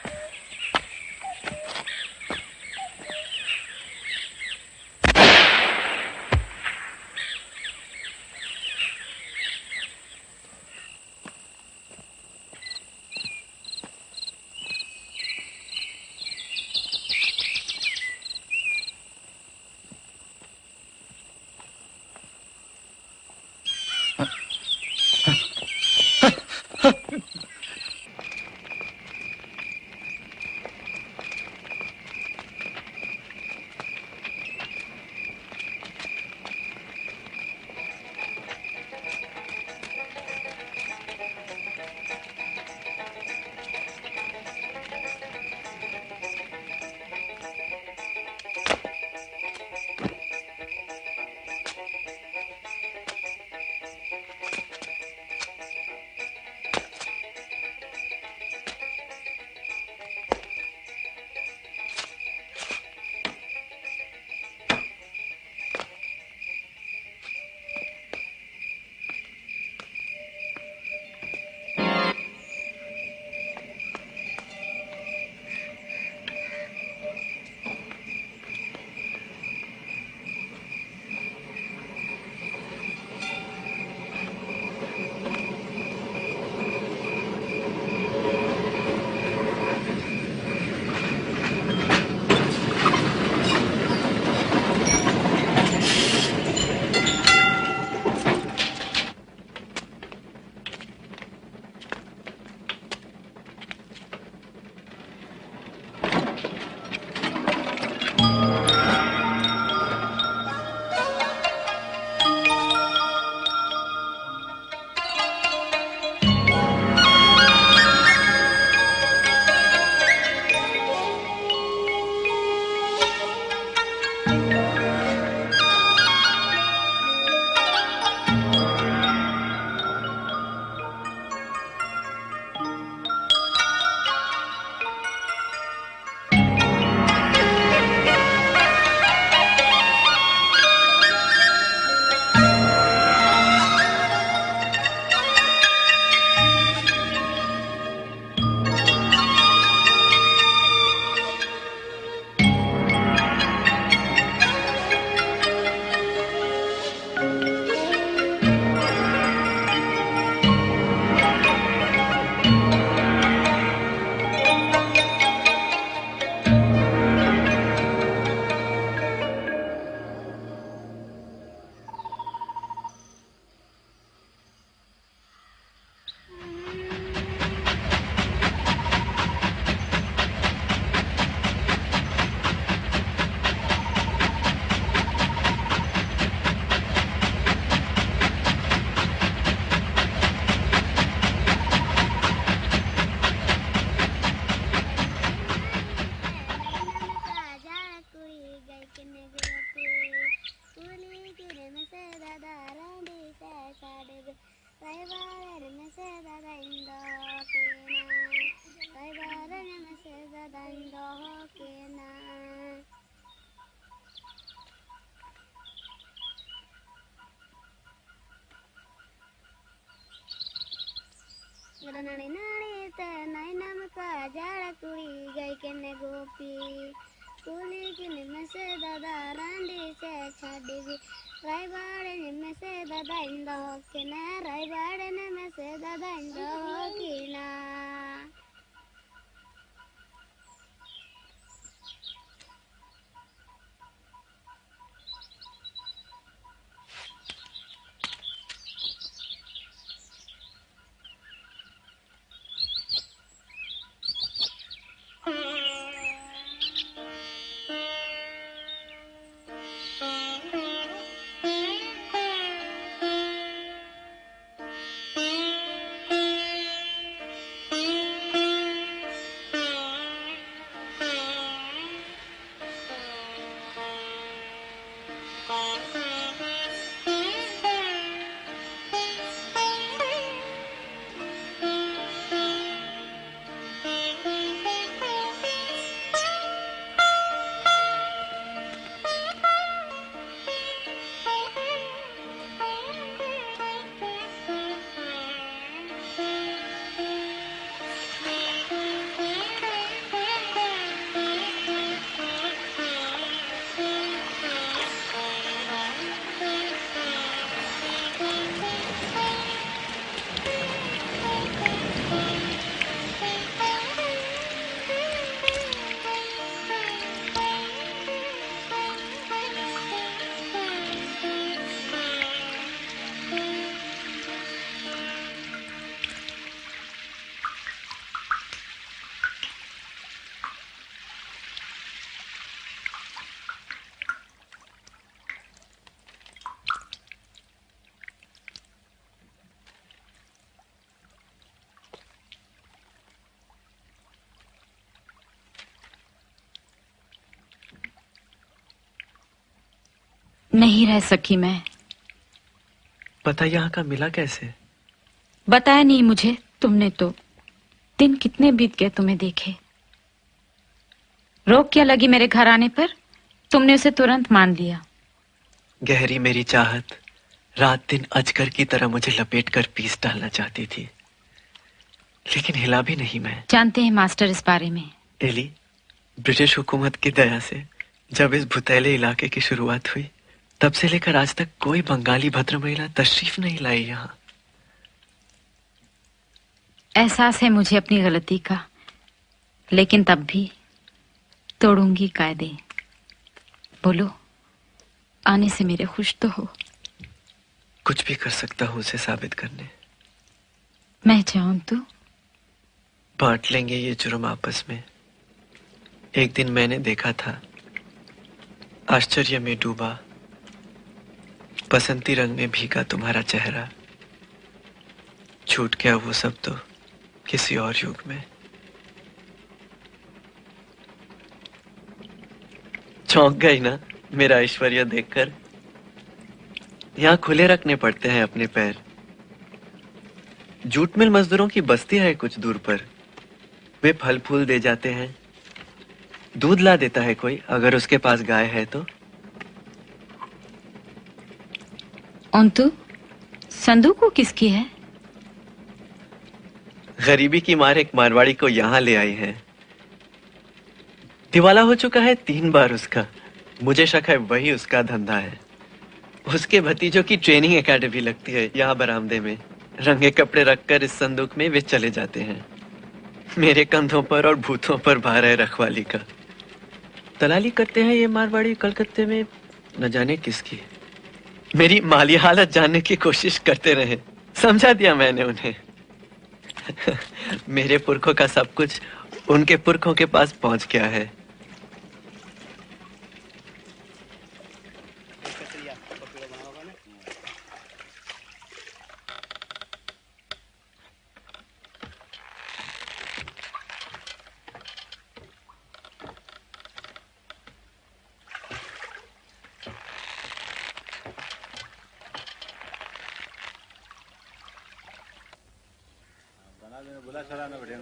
नानी नानी ते नाई नाम का जाड़ा कुड़ी गई के ने गोपी कुली किन में से दादा रांडी से छाड़ी भी राय बाड़े ने में से दादा इंदा हो के ना राय बाड़े ने में से दादा इंदा हो की ना नहीं रह सकी मैं। पता यहाँ का मिला कैसे? बताया नहीं मुझे तुमने तो। दिन कितने बीत गए तुम्हें देखे। रोक क्या लगी मेरे घर आने पर? तुमने उसे तुरंत मान लिया। गहरी मेरी चाहत रात दिन अजगर की तरह मुझे लपेट कर पीस डालना चाहती थी, लेकिन हिला भी नहीं मैं। जानते हैं मास्टर इस बारे में? एली, ब्रिटिश हुकूमत की दया से जब इस भुतैले इलाके की शुरुआत हुई, तब से लेकर आज तक कोई बंगाली भद्र महिला तशरीफ नहीं लाई यहाँ। एहसास है मुझे अपनी गलती का, लेकिन तब भी तोड़ूंगी कायदे। बोलो, आने से मेरे खुश तो हो। कुछ भी कर सकता हूँ उसे साबित करने। मैं चाहूं तो बांट लेंगे ये जुर्म आपस में। एक दिन मैंने देखा था, आश्चर्य में डूबा, बसंती रंग में भीगा तुम्हारा चेहरा। छूट गया वो सब तो किसी और युग में। चौंक गई ना मेरा ऐश्वर्य देखकर? यहाँ खुले रखने पड़ते हैं अपने पैर। जूट मिल मजदूरों की बस्ती है कुछ दूर पर। वे फल फूल दे जाते हैं, दूध ला देता है कोई अगर उसके पास गाय है तो। अंतु संदूक को किसकी है? गरीबी की मार एक मारवाड़ी को यहाँ ले आई है। दिवाला हो चुका है 3 बार उसका। मुझे शक है वही उसका धंधा है। उसके भतीजों की ट्रेनिंग एकेडमी लगती है यहाँ बरामदे में। रंगे कपड़े रखकर इस संदूक में वे चले जाते हैं। मेरे कंधों पर और भूतों पर भार है रखवाली का। दलाली करते हैं ये मारवाड़ी कलकत्ते में, न जाने किसकी। मेरी माली हालत जानने की कोशिश करते रहे। समझा दिया मैंने उन्हें। मेरे पुरखों का सब कुछ उनके पुरखों के पास पहुंच गया है। बुला चला ना बैठे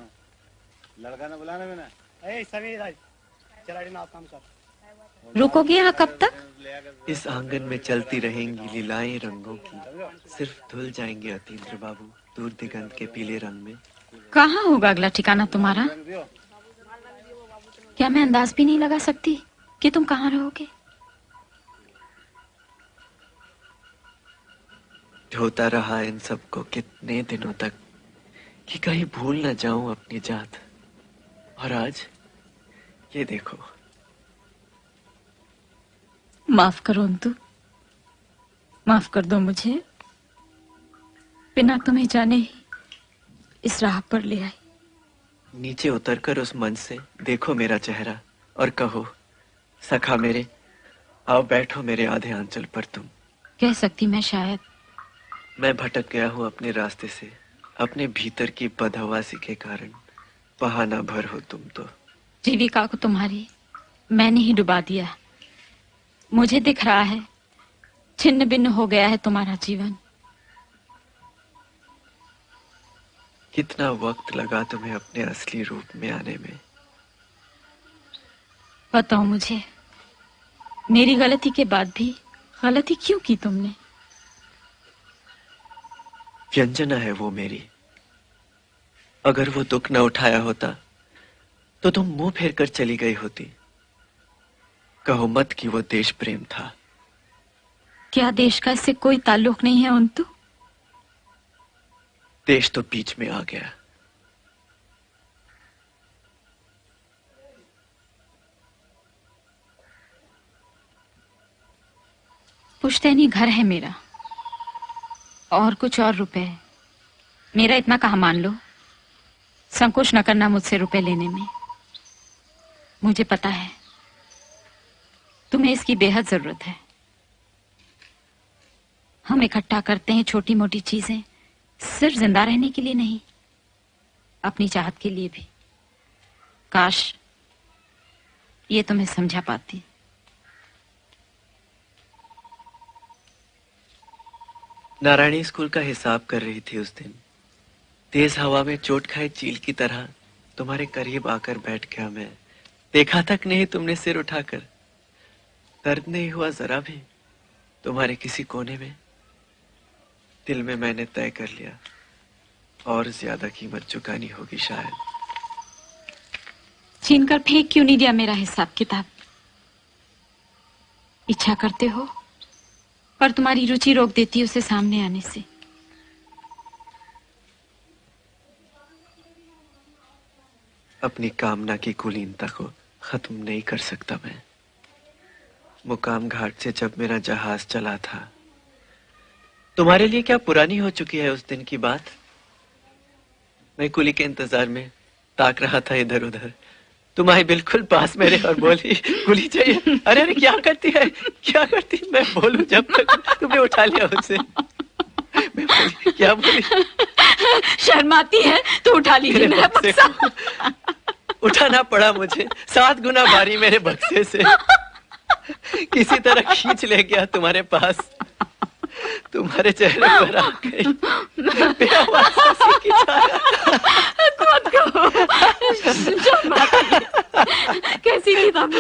लड़का ना बुलाना भी ना। ए सभी चला ना आप काम कर। रुकोगे यहाँ कब तक? इस आंगन में चलती रहेंगी लीलाएं रंगों की, सिर्फ धुल जाएंगे अतीन्द्र बाबू दूर दिगंत के पीले रंग में। कहाँ होगा अगला ठिकाना तुम्हारा? क्या मैं अंदाज भी नहीं लगा सकती कि तुम कहाँ रहोगे? ढोता रहा इन सबको कितने दिनों तक कि कहीं भूल न जाऊं अपनी जात, और आज ये देखो। माफ करो अंतु, माफ कर दो मुझे। बिना तुम्हें जाने ही इस राह पर ले आई। नीचे उतरकर उस मंच से देखो मेरा चेहरा और कहो, सखा मेरे, आओ बैठो मेरे आधे आंचल पर तुम। कह सकती मैं शायद। मैं भटक गया हूँ अपने रास्ते से, अपने भीतर की बदहवासी के कारण। बहाना भर हो तुम तो। जीविका को तुम्हारी मैंने ही डुबा दिया। मुझे दिख रहा है छिन्न भिन्न हो गया है तुम्हारा जीवन। कितना वक्त लगा तुम्हें अपने असली रूप में आने में। बताओ मुझे, मेरी गलती के बाद भी गलती क्यों की तुमने? व्यंजना है वो मेरी। अगर वो दुख न उठाया होता तो तुम मुंह फेर कर चली गई होती। कहो मत कि वो देश प्रेम था। क्या देश का इससे कोई ताल्लुक नहीं है अंतु? देश तो बीच में आ गया। पुश्तैनी घर है मेरा और कुछ और रुपए। मेरा इतना कहा मान लो। संकोच न करना मुझसे रुपए लेने में। मुझे पता है तुम्हें इसकी बेहद जरूरत है। हम इकट्ठा करते हैं छोटी मोटी चीजें सिर्फ जिंदा रहने के लिए नहीं, अपनी चाहत के लिए भी। काश ये तुम्हें समझा पाती। नारायणी स्कूल का हिसाब कर रही थी उस दिन। तेज हवा में चोट खाए चील की तरह तुम्हारे करीब आकर बैठ गया मैं। देखा तक नहीं तुमने सिर उठाकर। दर्द नहीं हुआ जरा भी तुम्हारे किसी कोने में। दिल में मैंने तय कर लिया, और ज्यादा कीमत चुकानी होगी शायद। छीन कर फेंक क्यों नहीं दिया मेरा हिसाब किताब? इच्छा करते हो पर तुम्हारी रुचि रोक देती है उसे सामने आने से। अपनी कामना की कुलीनता को खत्म नहीं कर सकता मैं। मुकाम घाट से जब मेरा जहाज चला था, तुम्हारे लिए क्या पुरानी हो चुकी है उस दिन की बात? मैं कुली के इंतजार में ताक रहा था इधर उधर। तुम आई बिल्कुल पास मेरे और बोली, कुली चाहिए। अरे अरे क्या करती है, क्या करती? मैं बोलूं जब तक तुमने उठा लिया उसे। मैं बोली, क्या बोली? शर्माती है तो उठा लीजिए मेरा बक्सा। उठाना पड़ा मुझे 7 गुना भारी मेरे बक्से से। किसी तरह खींच ले गया तुम्हारे पास। तुम्हारे चेहरे पर आ गई बेआवाज़ हंसी की छाया। मत कहो, कैसी थी तब?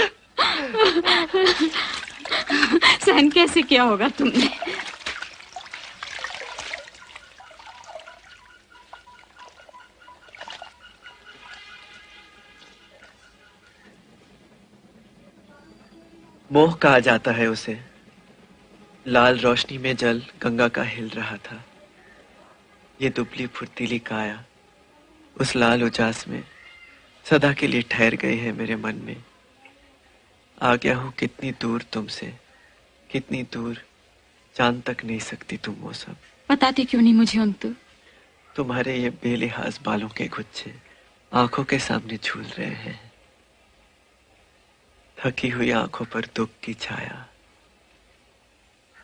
सहन कैसे किया होगा तुमने? मोह कहा जाता है उसे। लाल रोशनी में जल गंगा का हिल रहा था। ये दुबली फुर्तीली काया उस लाल उजास में सदा के लिए ठहर गई है मेरे मन में। आ गया हूं कितनी दूर तुमसे, कितनी दूर जान तक नहीं सकती तुम वो सब। बताते क्यों नहीं मुझे अंतु? तुम्हारे ये बेलिहाज बालों के गुच्छे आंखों के सामने झूल रहे हैं। थकी हुई आंखों पर दुख की छाया।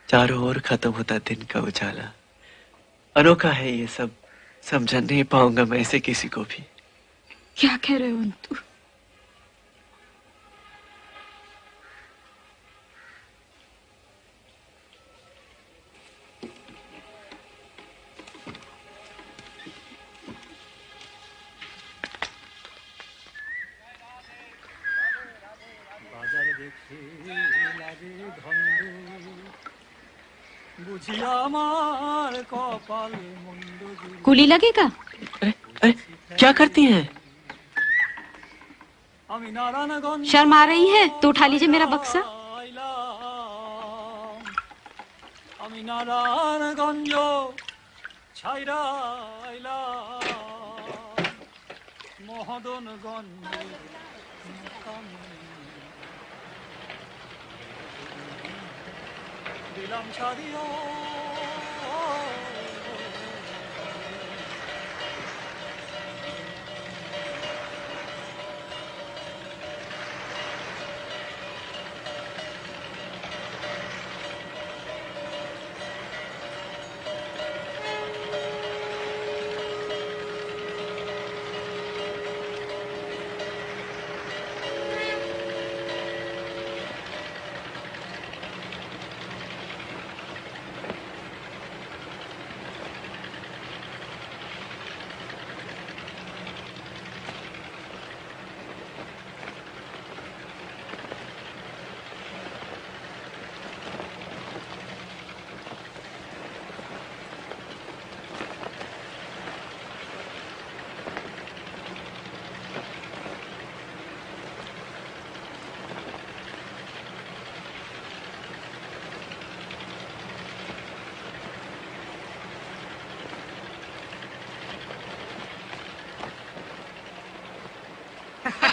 चारों ओर खत्म होता दिन का उजाला। अनोखा है ये सब, समझ नहीं पाऊंगा मैं इसे किसी को भी। क्या कह रहे हो अंतु? कुली लगेगा? क्या करती हैं? शर्म आ रही है तो उठा लीजिए मेरा बक्सा। नारायणगंज ছাইরা মহদনগঞ্জ দিলাম ছাড়িয়া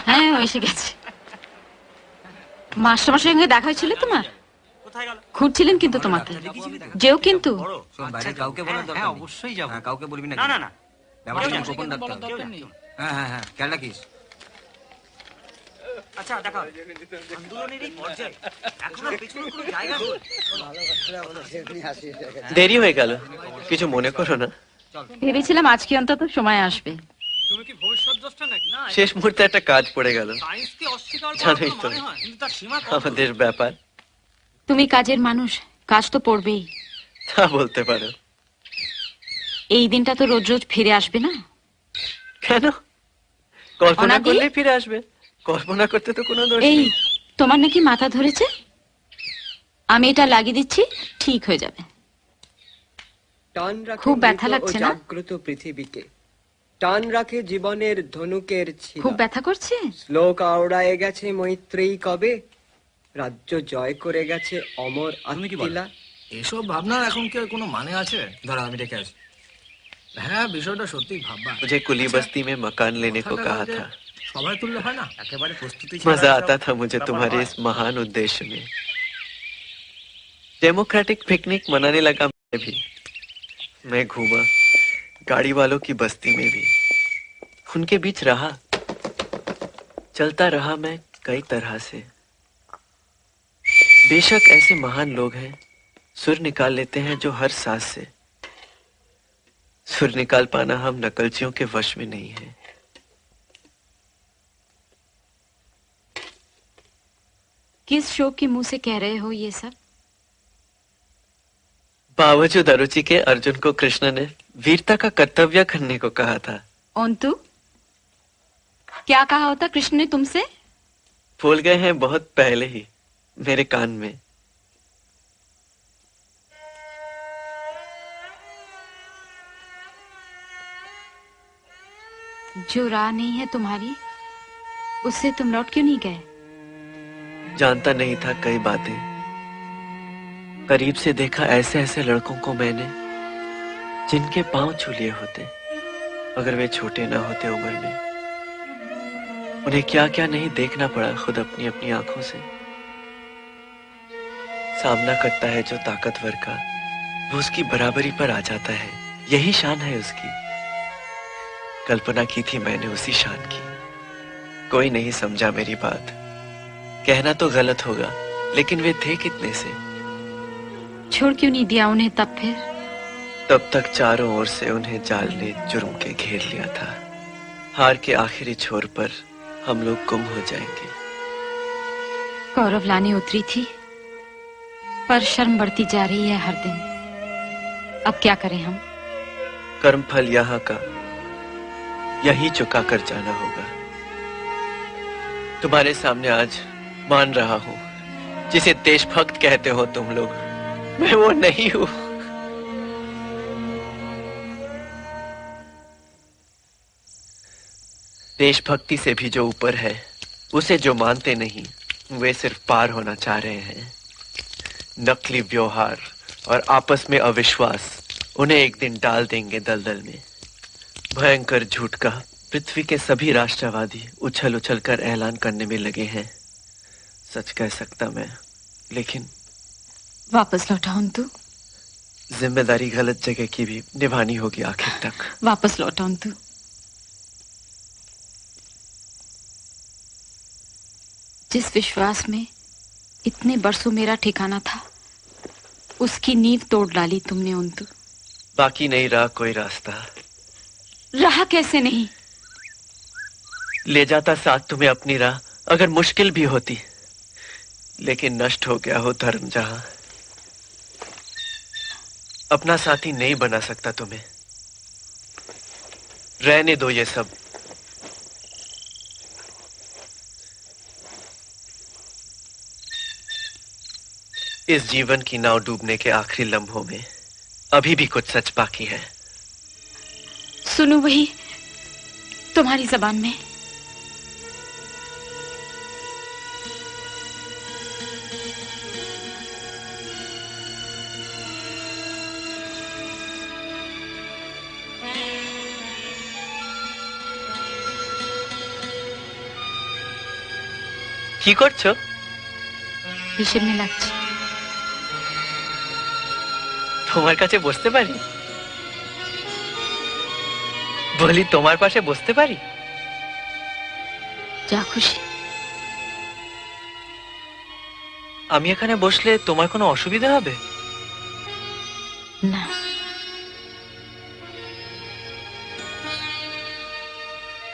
হ্যাঁ এসে গেছে। মাস্টারমশাইয়ের সঙ্গে দেখা হয়েছিল তোমার? খুঁজছিলেন কিন্তু তোমাকে। যেও কিন্তু। বাইরে কাউকে বলার দরকার নেই। অবশ্যই যাব। কাউকে বলবি না। না না না। ব্যাপারটা গোপন রাখতে হবে। হ্যাঁ হ্যাঁ হ্যাঁ, খেয়াল রাখিস। আচ্ছা দেখো, আন্দোলনেরই পর্যায়ে এখনো পেছনে কোনো জায়গা নেই। দেরি হয়ে গেল, কিছু মনে করো না। ভেবেছিলাম আজকে অন্তত সময় আসবে। তুমি কি ভবিষ্যৎদ্রষ্টা নাকি? না, শেষ মুহূর্তে একটা কাজ পড়ে গেল। সায়েন্সকে অস্বীকার করা জানোই তো মানে হয়, কিন্তু তার সীমা কত? আমাদের ব্যাপার। তুমি কাজের মানুষ, কাজ তো পড়বেই। তা বলতে পারো। এই দিনটা তো রোজ রোজ ফিরে আসবে না। কেন? কল্পনা অনাদি? করলে ফিরে আসবে, কল্পনা করতে তো কোনো দোষ এই নেই। তোমার নাকি মাথা ধরেছে? আমি এটা লাগিয়ে দিচ্ছি, ঠিক হয়ে যাবে। টান রাখে খুব ব্যথা মৃত ও লাগছে না? জাগ্রত পৃথিবীকে, টান রাখে জীবনের ধনুকের ছিলা। খুব ব্যথা করছে? শ্লোক আওড়ায় গেছে মৈত্রেয়ী কবে, রাজ্য জয় করে গেছে অমর আত্মিলা। এসব ভাবনার এখন কি আর কোনো মানে আছে? দাঁড়া, আমি ডেকে আসি। হ্যাঁ, বিষয়টা সত্যি ভাববা। मुझे कुली बस्ती में मकान लेने को कहा था। সবাই তুললে হয় না? একেবারে প্রস্তুতি मजा आता था मुझे तुम्हारे इस महान उद्देश्य में। डेमोक्रेटिक पिकनिक मनाने लगा मैं भी। मैं घूमा गाड़ी वालों की बस्ती में भी, उनके बीच रहा, चलता रहा मैं कई तरह से। बेशक ऐसे महान लोग हैं, सुर निकाल लेते हैं जो हर सांस से। सुर निकाल पाना हम नकलचियों के वश में नहीं है। किस शौक के मुंह से कह रहे हो ये सब? बावजूद अरुचि के अर्जुन को कृष्ण ने वीरता का कर्तव्य करने को कहा था। अंतु क्या कहा होता कृष्ण ने तुमसे? भूल गए हैं बहुत पहले ही मेरे कान में। जो राह नहीं है तुम्हारी, उससे तुम लौट क्यों नहीं गए? जानता नहीं था कई बातें, करीब से देखा ऐसे ऐसे लड़कों को मैंने जिनके पांव छू लिए होते अगर वे छोटे ना होते उम्र में। उन्हें क्या क्या नहीं देखना पड़ा खुद अपनी अपनी आंखों से। सामना करता है जो ताकतवर का, वो उसकी बराबरी पर आ जाता है, यही शान है उसकी। कल्पना की थी मैंने उसी शान की, कोई नहीं समझा मेरी बात। कहना तो गलत होगा, लेकिन वे थे कितने से। छोड़ क्यों नहीं दिया उन्हें तब फिर? तब तक चारों ओर से उन्हें जाल ने जुर्म के घेर लिया था। हार के आखिरी छोर पर हम लोग गुम हो जाएंगे। कौरव लाने उतरी थी, पर शर्म बढ़ती जा रही है हर दिन। अब क्या करें हम? कर्म फल यहाँ का यही चुका कर जाना होगा। तुम्हारे सामने आज मान रहा हूं, जिसे देशभक्त कहते हो तुम लोग, मैं वो नहीं हूं। देशभक्ति से भी जो ऊपर है, उसे जो मानते नहीं, वे सिर्फ पार होना चाह रहे हैं। नकली व्यवहार और आपस में अविश्वास उन्हें एक दिन डाल देंगे दलदल में। भयंकर झूठ का पृथ्वी के सभी राष्ट्रवादी उछल उछल कर ऐलान करने में लगे हैं। सच कह सकता मैं, लेकिन वापस लौटाऊं तू? जिम्मेदारी गलत जगह की भी निभानी होगी आखिर तक। वापस लौटाऊं तू? जिस विश्वास में इतने बरसों मेरा ठिकाना था, उसकी नींव तोड़ डाली तुमने उन्तु। बाकी नहीं रहा कोई रास्ता। रहा कैसे नहीं? ले जाता साथ तुम्हें अपनी राह, अगर मुश्किल भी होती, लेकिन नष्ट हो गया हो धर्म जहां। अपना साथी नहीं बना सकता तुम्हें। रहने दो ये सब। इस जीवन की नाव डूबने के आखिरी लम्हों में अभी भी कुछ सच बाकी है। सुनूं वही तुम्हारी जबान में। কি করছো? হিসেব মেলাচ্ছি। তোমার কাছে বসতে পারি? বলি তোমার পাশে বসতে পারি? যা খুশি। আমি এখানে বসলে তোমার কোনো অসুবিধা হবে? না।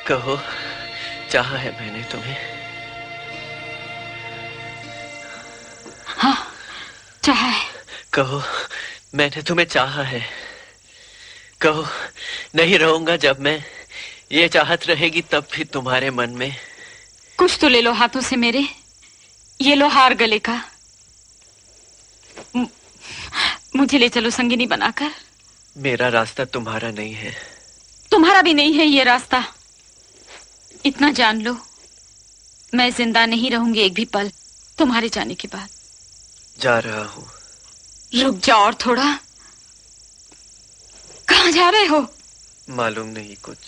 कहो, चाहा है मैंने तुम्हें। हाँ, चाहा है। कहो, मैंने तुम्हें चाहा है। कहो, नहीं रहूंगा जब मैं, ये चाहत रहेगी तब भी तुम्हारे मन में। कुछ तो ले लो हाथों से मेरे, ये लो हार गले का। मुझे ले चलो संगिनी बनाकर। मेरा रास्ता तुम्हारा नहीं है। तुम्हारा भी नहीं है ये रास्ता। इतना जान लो, मैं जिंदा नहीं रहूंगी एक भी पल तुम्हारे जाने के बाद। जा रहा हूँ। रुक जाओ और थोड़ा। कहाँ जा रहे हो? मालूम नहीं कुछ।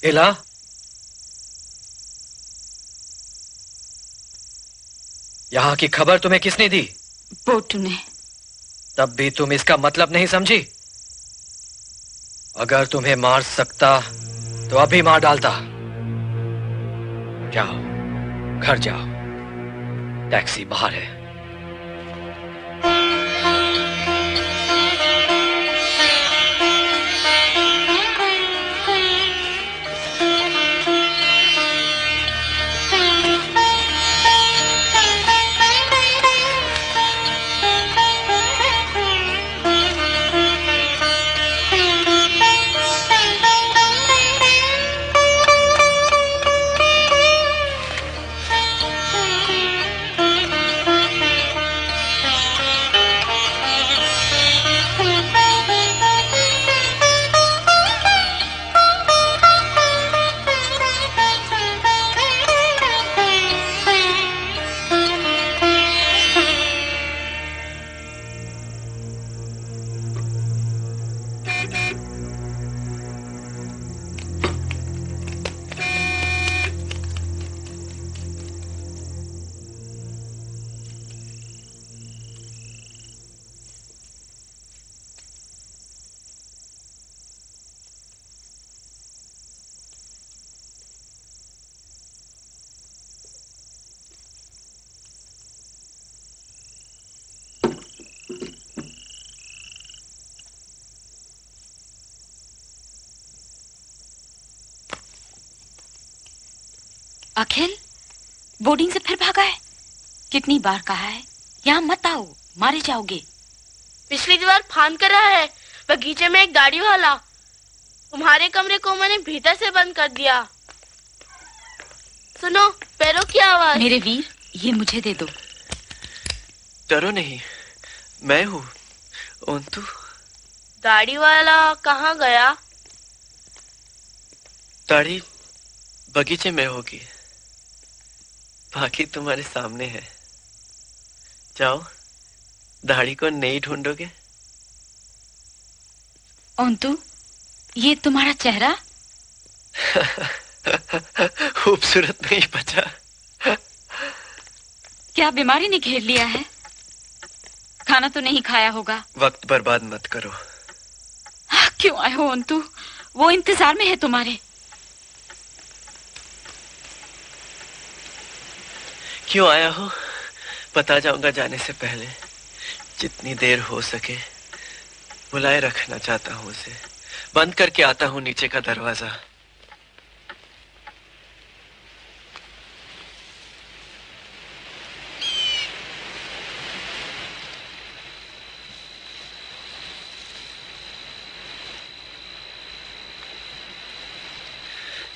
इला, यहाँ की खबर तुम्हें किसने दी? पोटू ने। तब भी तुम इसका मतलब नहीं समझी? अगर तुम्हें मार सकता तो अभी मार डालता। जाओ, घर जाओ, टैक्सी बाहर है। अखिल बोर्डिंग से फिर भागा है? कितनी बार कहा है यहाँ मत आओ, मारे जाओगे। पिछली बार फांद कर रहा है बगीचे में एक गाड़ी वाला। तुम्हारे कमरे को मैंने भीतर से बंद कर दिया। सुनो पैरों की आवाज। मेरे वीर ये मुझे दे दो। डरो नहीं, मैं हूँ ओंतु। गाड़ी वाला कहाँ गया? दाढ़ी बगीचे में होगी, बाकी तुम्हारे सामने है। जाओ, दाढ़ी को नहीं ढूंढोगे? ओंतु ये तुम्हारा चेहरा? खूबसूरत नहीं बचा? क्या बीमारी ने घेर लिया है? खाना तो नहीं खाया होगा। वक्त बर्बाद मत करो। क्यों आए हो ओंतु? वो इंतजार में है तुम्हारे। क्यों आया हो बता जाऊंगा जाने से पहले। जितनी देर हो सके बुलाए रखना चाहता हूं उसे। बंद करके आता हूं नीचे का दरवाजा।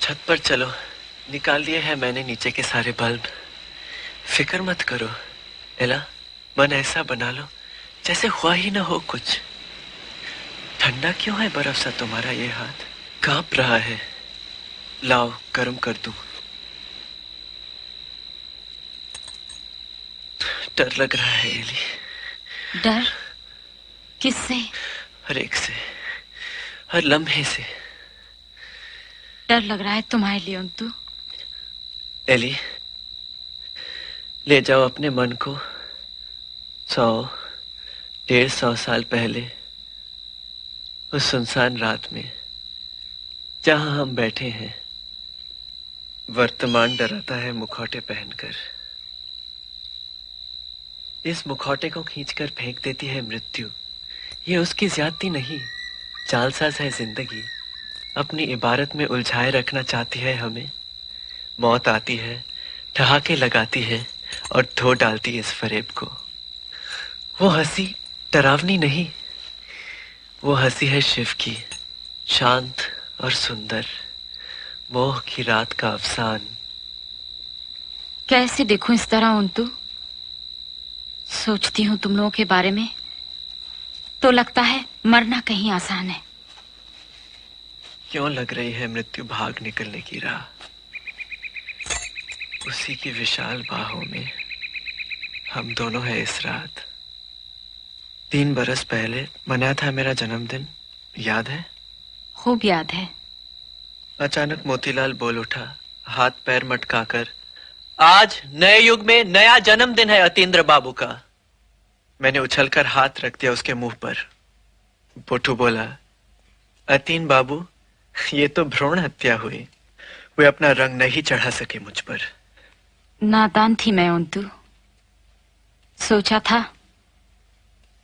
छत पर चलो, निकाल दिए हैं मैंने नीचे के सारे बल्ब। फिक्र मत करो एला, मन ऐसा बना लो जैसे हुआ ही ना हो कुछ। ठंडा क्यों है बर्फ सा तुम्हारा ये हाथ? कांप रहा है। लाओ गर्म कर दूं। डर लग रहा है एली। डर किससे? हर एक से, हर लम्हे से डर लग रहा है तुम्हारे लिए ओंतु। एली ले जाओ अपने मन को 100-150 साल पहले उस सुनसान रात में जहां हम बैठे हैं। वर्तमान डराता है मुखौटे पहनकर। इस मुखौटे को खींचकर फेंक देती है मृत्यु। ये उसकी ज्यादती नहीं, जालसाज है जिंदगी। अपनी इबारत में उलझाए रखना चाहती है हमें। मौत आती है, ठहाके लगाती है और धो डालती इस फरेब को। वो हंसी डरावनी नहीं, वो हंसी है शिव की, शांत और सुंदर, मोह की रात का अफसान। कैसे देखूं इस तरह ओंतु? सोचती हूँ तुम लोगों के बारे में तो लगता है मरना कहीं आसान है। क्यों लग रही है मृत्यु भाग निकलने की राह? उसी की विशाल बाहों में हम दोनों हैं इस रात। 3 बरस पहले मनाया था मेरा जन्मदिन, याद है? खूब याद है। अचानक मोतीलाल बोल उठा, हाथ पैर मटकाकर, आज नए युग में नया जन्मदिन है अतीन्द्र बाबू का। मैंने उछलकर हाथ रख दिया उसके मुंह पर। पोटू बोला, अतीन बाबू ये तो भ्रूण हत्या हुई। वे अपना रंग नहीं चढ़ा सके मुझ पर। नादान थी मैं ओंतु। सोचा था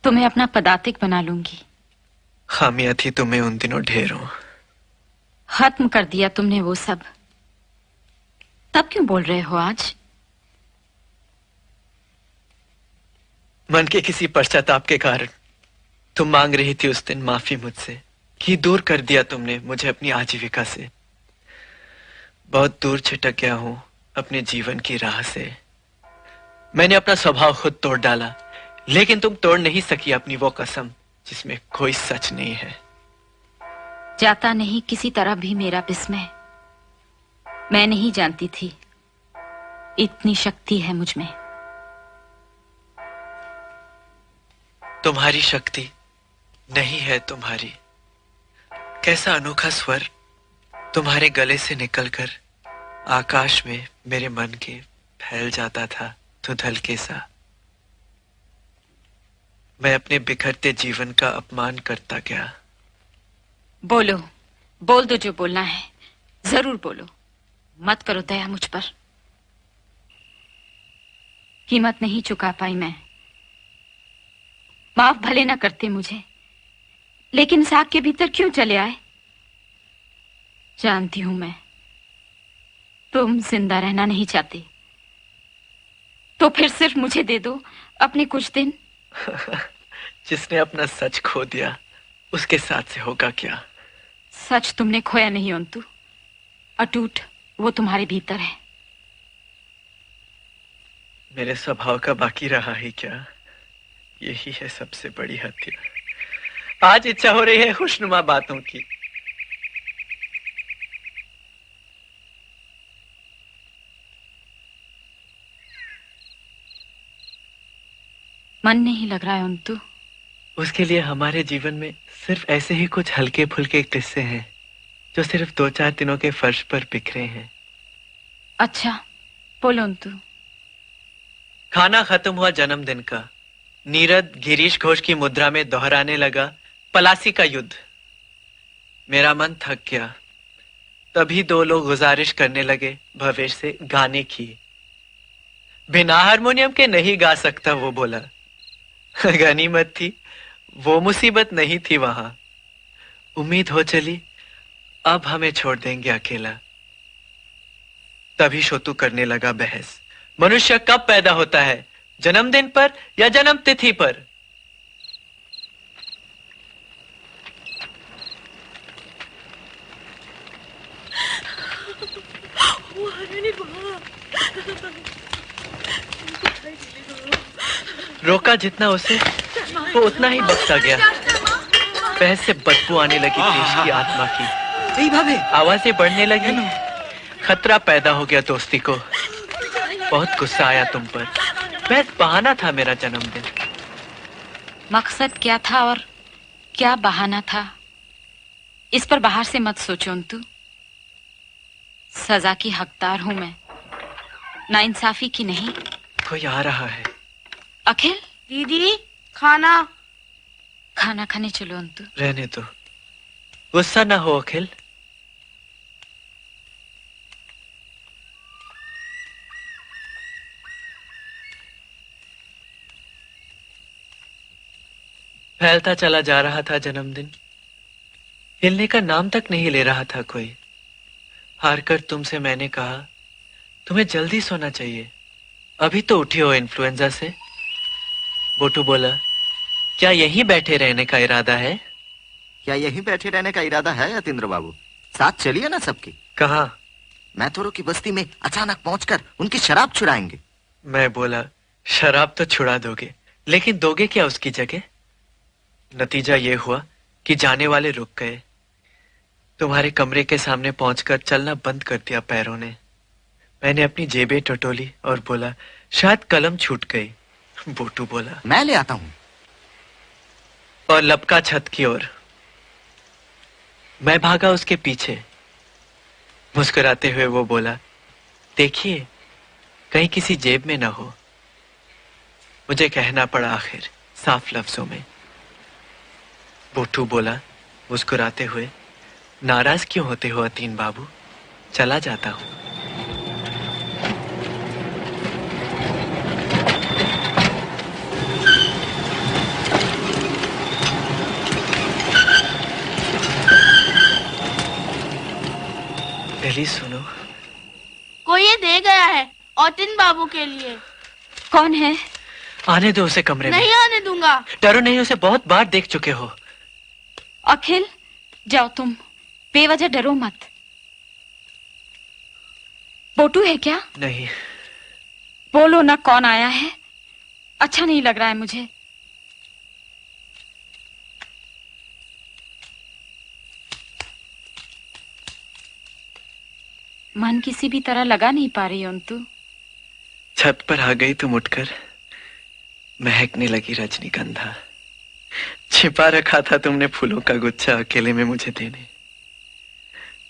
तुम्हें अपना पदातिक बना लूंगी। खामियां थी तुम्हें उन दिनों ढेरों। खत्म कर दिया तुमने वो सब। तब क्यों बोल रहे हो आज? मन के किसी पश्चाताप के कारण तुम मांग रही थी उस दिन माफी मुझसे कि दूर कर दिया तुमने मुझे अपनी आजीविका से। बहुत दूर छिटक गया हूं अपने जीवन की राह से। मैंने अपना स्वभाव खुद तोड़ डाला, लेकिन तुम तोड़ नहीं सकी अपनी वो कसम जिसमें कोई सच नहीं है। जाता नहीं किसी तरह भी मेरा विस्मय। मैं नहीं जानती थी इतनी शक्ति है मुझ में। तुम्हारी शक्ति नहीं है तुम्हारी। कैसा अनोखा स्वर तुम्हारे गले से निकलकर आकाश में मेरे मन के फैल जाता था धुंधलके सा। मैं अपने बिखरते जीवन का अपमान करता गया। बोलो, बोल दो जो बोलना है, जरूर बोलो। मत करो दया मुझ पर। कीमत नहीं चुका पाई मैं। माफ भले ना करते मुझे, लेकिन इस आग के भीतर क्यों चले आए? जानती हूं मैं, तुम जिंदा रहना नहीं चाहते तो फिर सिर्फ मुझे दे दो अपने कुछ दिन। जिसने अपना सच खो दिया उसके साथ से होगा क्या? सच तुमने खोया नहीं अंतु, अटूट वो तुम्हारे भीतर है। मेरे स्वभाव का बाकी रहा है क्या? यही है सबसे बड़ी हत्या। आज इच्छा हो रही है खुशनुमा बातों की। मन नहीं लग रहा है अंतु। उसके लिए हमारे जीवन में सिर्फ ऐसे ही कुछ हल्के फुल्के किस्से हैं जो सिर्फ 2-4 दिनों के फर्श पर बिखरे हैं। अच्छा बोलो अंतु। खाना खत्म हुआ जन्मदिन का। नीरद गिरीश घोष की मुद्रा में दोहराने लगा पलासी का युद्ध। मेरा मन थक गया। तभी 2 लोग गुजारिश करने लगे भवेश से गाने की। बिना हारमोनियम के नहीं गा सकता वो बोला। गनीमत थी वो मुसीबत नहीं थी वहां। उम्मीद हो चली अब हमें छोड़ देंगे अकेला। तभी शोतू करने लगा बहस। मनुष्य कब पैदा होता है, जन्मदिन पर या जन्म तिथि पर? रोका जितना उसे वो उतना ही बकता गया। बहस से बदबू आने लगी देश की आत्मा की। आवाजें बढ़ने लगी। खतरा पैदा हो गया दोस्ती को। बहुत गुस्सा आया तुम पर। बस बहाना था मेरा जन्मदिन। मकसद क्या था और क्या बहाना था, इस पर बाहर से मत सोचो अंतु। सजा की हकदार हूं मैं, नाइंसाफी की नहीं। कोई आ रहा है। अखिल। दीदी खाना। खाना खाने चलो अंतु। रहने दो, गुस्सा ना हो अखिल। फैलता चला जा रहा था जन्मदिन। हिलने का नाम तक नहीं ले रहा था कोई। हारकर तुमसे मैंने कहा तुम्हें जल्दी सोना चाहिए, अभी तो उठी हो इन्फ्लुएंजा से। बोटू बोला क्या यहीं बैठे रहने का इरादा है? क्या यहीं बैठे रहने का इरादा है यतीन्द्र बाबू? साथ चलिए ना सबकी। कहाँ? मैथुरों की बस्ती में अचानक पहुंचकर उनकी शराब छुड़ाएंगे। मैं बोला शराब तो छुड़ा दोगे, लेकिन दोगे क्या उसकी जगह? नतीजा ये हुआ कि जाने वाले रुक गए। तुम्हारे कमरे के सामने पहुंचकर चलना बंद कर दिया पैरों ने। मैंने अपनी जेबें टटोली और बोला शायद कलम छूट गई। बोटू बोला मैं ले आता हूं, और लपका छत की ओर। मैं भागा उसके पीछे। मुस्कुराते हुए वो बोला देखिए कहीं किसी जेब में ना हो। मुझे कहना पड़ा आखिर साफ लफ्जों में। बोटू बोला मुस्कुराते हुए नाराज क्यों होते हो अतीन बाबू, चला जाता हूं। दिल्ली सुनो, कोई ये दे गया है औतिन बाबू के लिए। कौन है? आने दो उसे कमरे में। नहीं आने दूंगा। डरो नहीं, उसे बहुत बार देख चुके हो। अखिल जाओ तुम, बेवजह डरो मत। बोटू है क्या? नहीं। बोलो ना कौन आया है, अच्छा नहीं लग रहा है मुझे। मन किसी भी तरह लगा नहीं पा रही अंतु। छत पर आ गई तुम उठकर। महकने लगी रजनीगंधा। छिपा रखा था तुमने फूलों का गुच्छा अकेले में मुझे देने।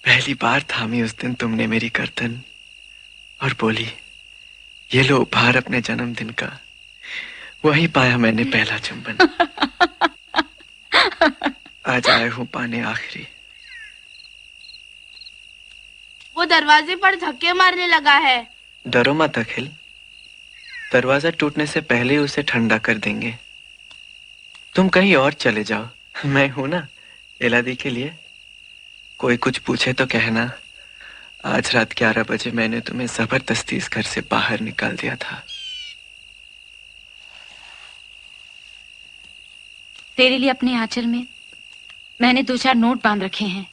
पहली बार थामी उस दिन तुमने मेरी गर्दन और बोली ये लो उपहार अपने जन्मदिन का। वही पाया मैंने पहला चुंबन। आज आए हूं पाने आखिरी। वो दरवाजे पर धक्के मारने लगा है। डरो मत अखिल, दरवाजा टूटने से पहले ही उसे ठंडा कर देंगे। तुम कहीं और चले जाओ, मैं हूं ना एलादी के लिए। कोई कुछ पूछे तो कहना आज रात 11 बजे मैंने तुम्हें जबरदस्ती इस घर से बाहर निकाल दिया था। तेरे लिए अपने आंचल में मैंने 2-4 नोट बांध रखे हैं।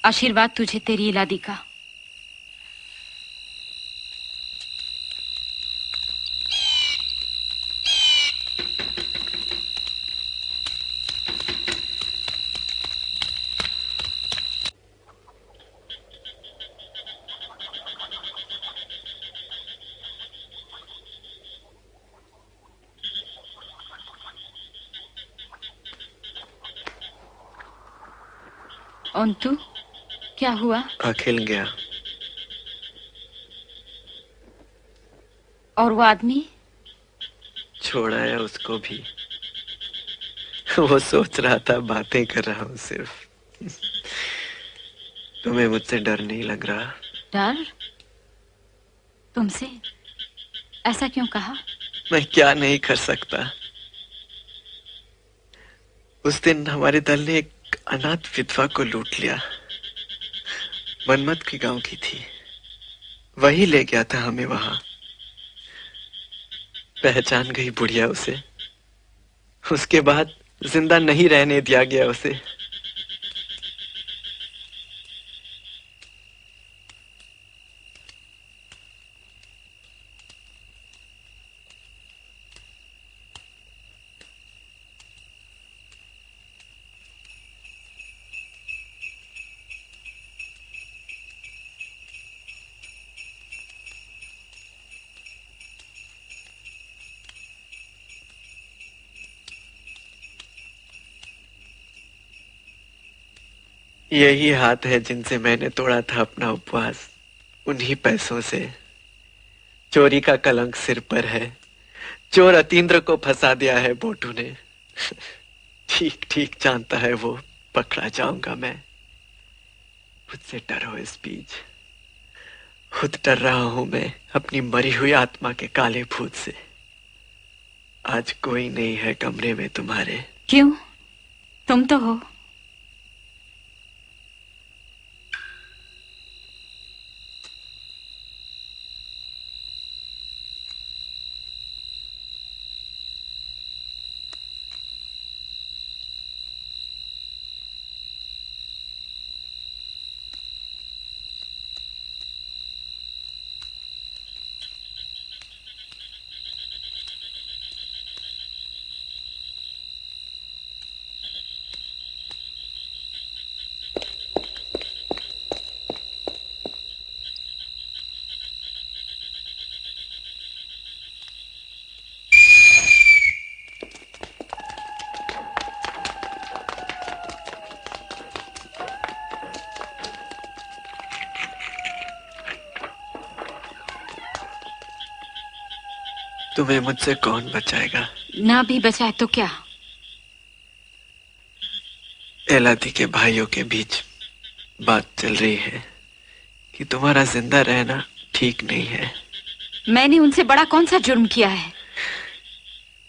आशीर्वाद तुझे तेरी इलादी का। अंतु क्या हुआ? अखिल गया। और वो आदमी? छोड़ाया उसको भी। वो सोच रहा था बातें कर रहा हूँ सिर्फ। तुम्हें मुझसे डर नहीं लग रहा? डर? तुमसे? ऐसा क्यों कहा? मैं क्या नहीं कर सकता। उस दिन हमारे दल ने एक अनाथ विधवा को लूट लिया। मनमत के गांव की थी। वही ले गया था हमें वहां। पहचान गई बुढ़िया उसे। उसके बाद जिंदा नहीं रहने दिया गया उसे। यही हाथ है जिनसे मैंने तोड़ा था अपना उपवास। उन्हीं पैसों से। चोरी का कलंक सिर पर है। चोर अतीन्द्र को फंसा दिया है बोटू ने। ठीक ठीक जानता है वो पकड़ा जाऊंगा मैं। मुझसे डरो इस बीच। खुद डर रहा हूं मैं अपनी मरी हुई आत्मा के काले भूत से। आज कोई नहीं है कमरे में तुम्हारे। क्यों? तुम तो हो। तुम्हें मुझसे कौन बचाएगा? ना भी बचाए तो क्या? एलादी के भाइयों के बीच बात चल रही है कि तुम्हारा जिंदा रहना ठीक नहीं है। मैंने उनसे बड़ा कौन सा जुर्म किया है?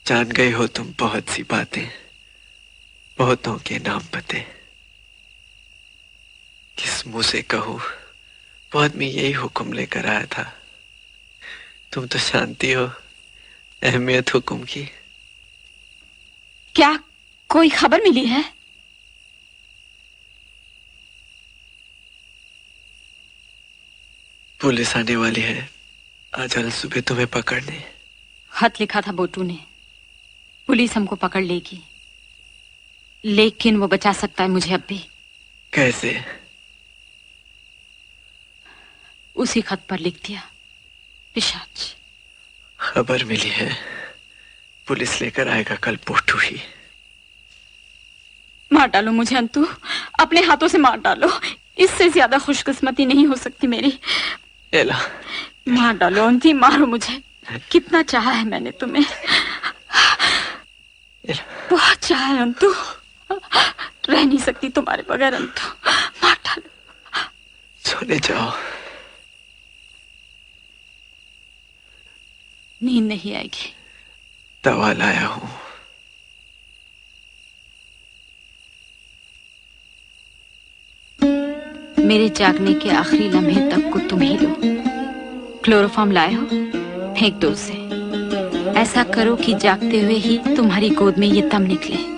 जान गई हो तुम बहुत सी बातें, बहुतों के नाम पते। किस मुंह से कहूं? वो आदमी यही हुक्म लेकर आया था। तुम तो जानती हो अहमियत हुक्म की। क्या कोई खबर मिली है? पुलिस आने वाली है आज कल सुबह तुम्हें पकड़ने। खत लिखा था बोटू ने। पुलिस हमको पकड़ लेगी, लेकिन वो बचा सकता है मुझे अब भी। कैसे? उसी खत पर लिख दिया, पिशाच। खबर मिली है पुलिस लेकर आएगा कल बोटू ही। मार डालो मुझे अंतु, अपने हाथों से मार डालो। इससे ज्यादा खुशकिस्मती नहीं हो सकती मेरी। एला। मार डालो अंती, मारो मुझे। कितना चाहा है मैंने तुम्हें। बहुत चाहा है अंतु। रह नहीं सकती तुम्हारे बगैर अंतु। मार डालो। सोने जाओ। नींद नहीं आएगी। दवा लाया हूं। मेरे जागने के आखिरी लम्हे तक को तुम ही लो। क्लोरोफॉर्म लाए हो, फेंक दो उसे। ऐसा करो कि जागते हुए ही तुम्हारी गोद में ये दम निकले।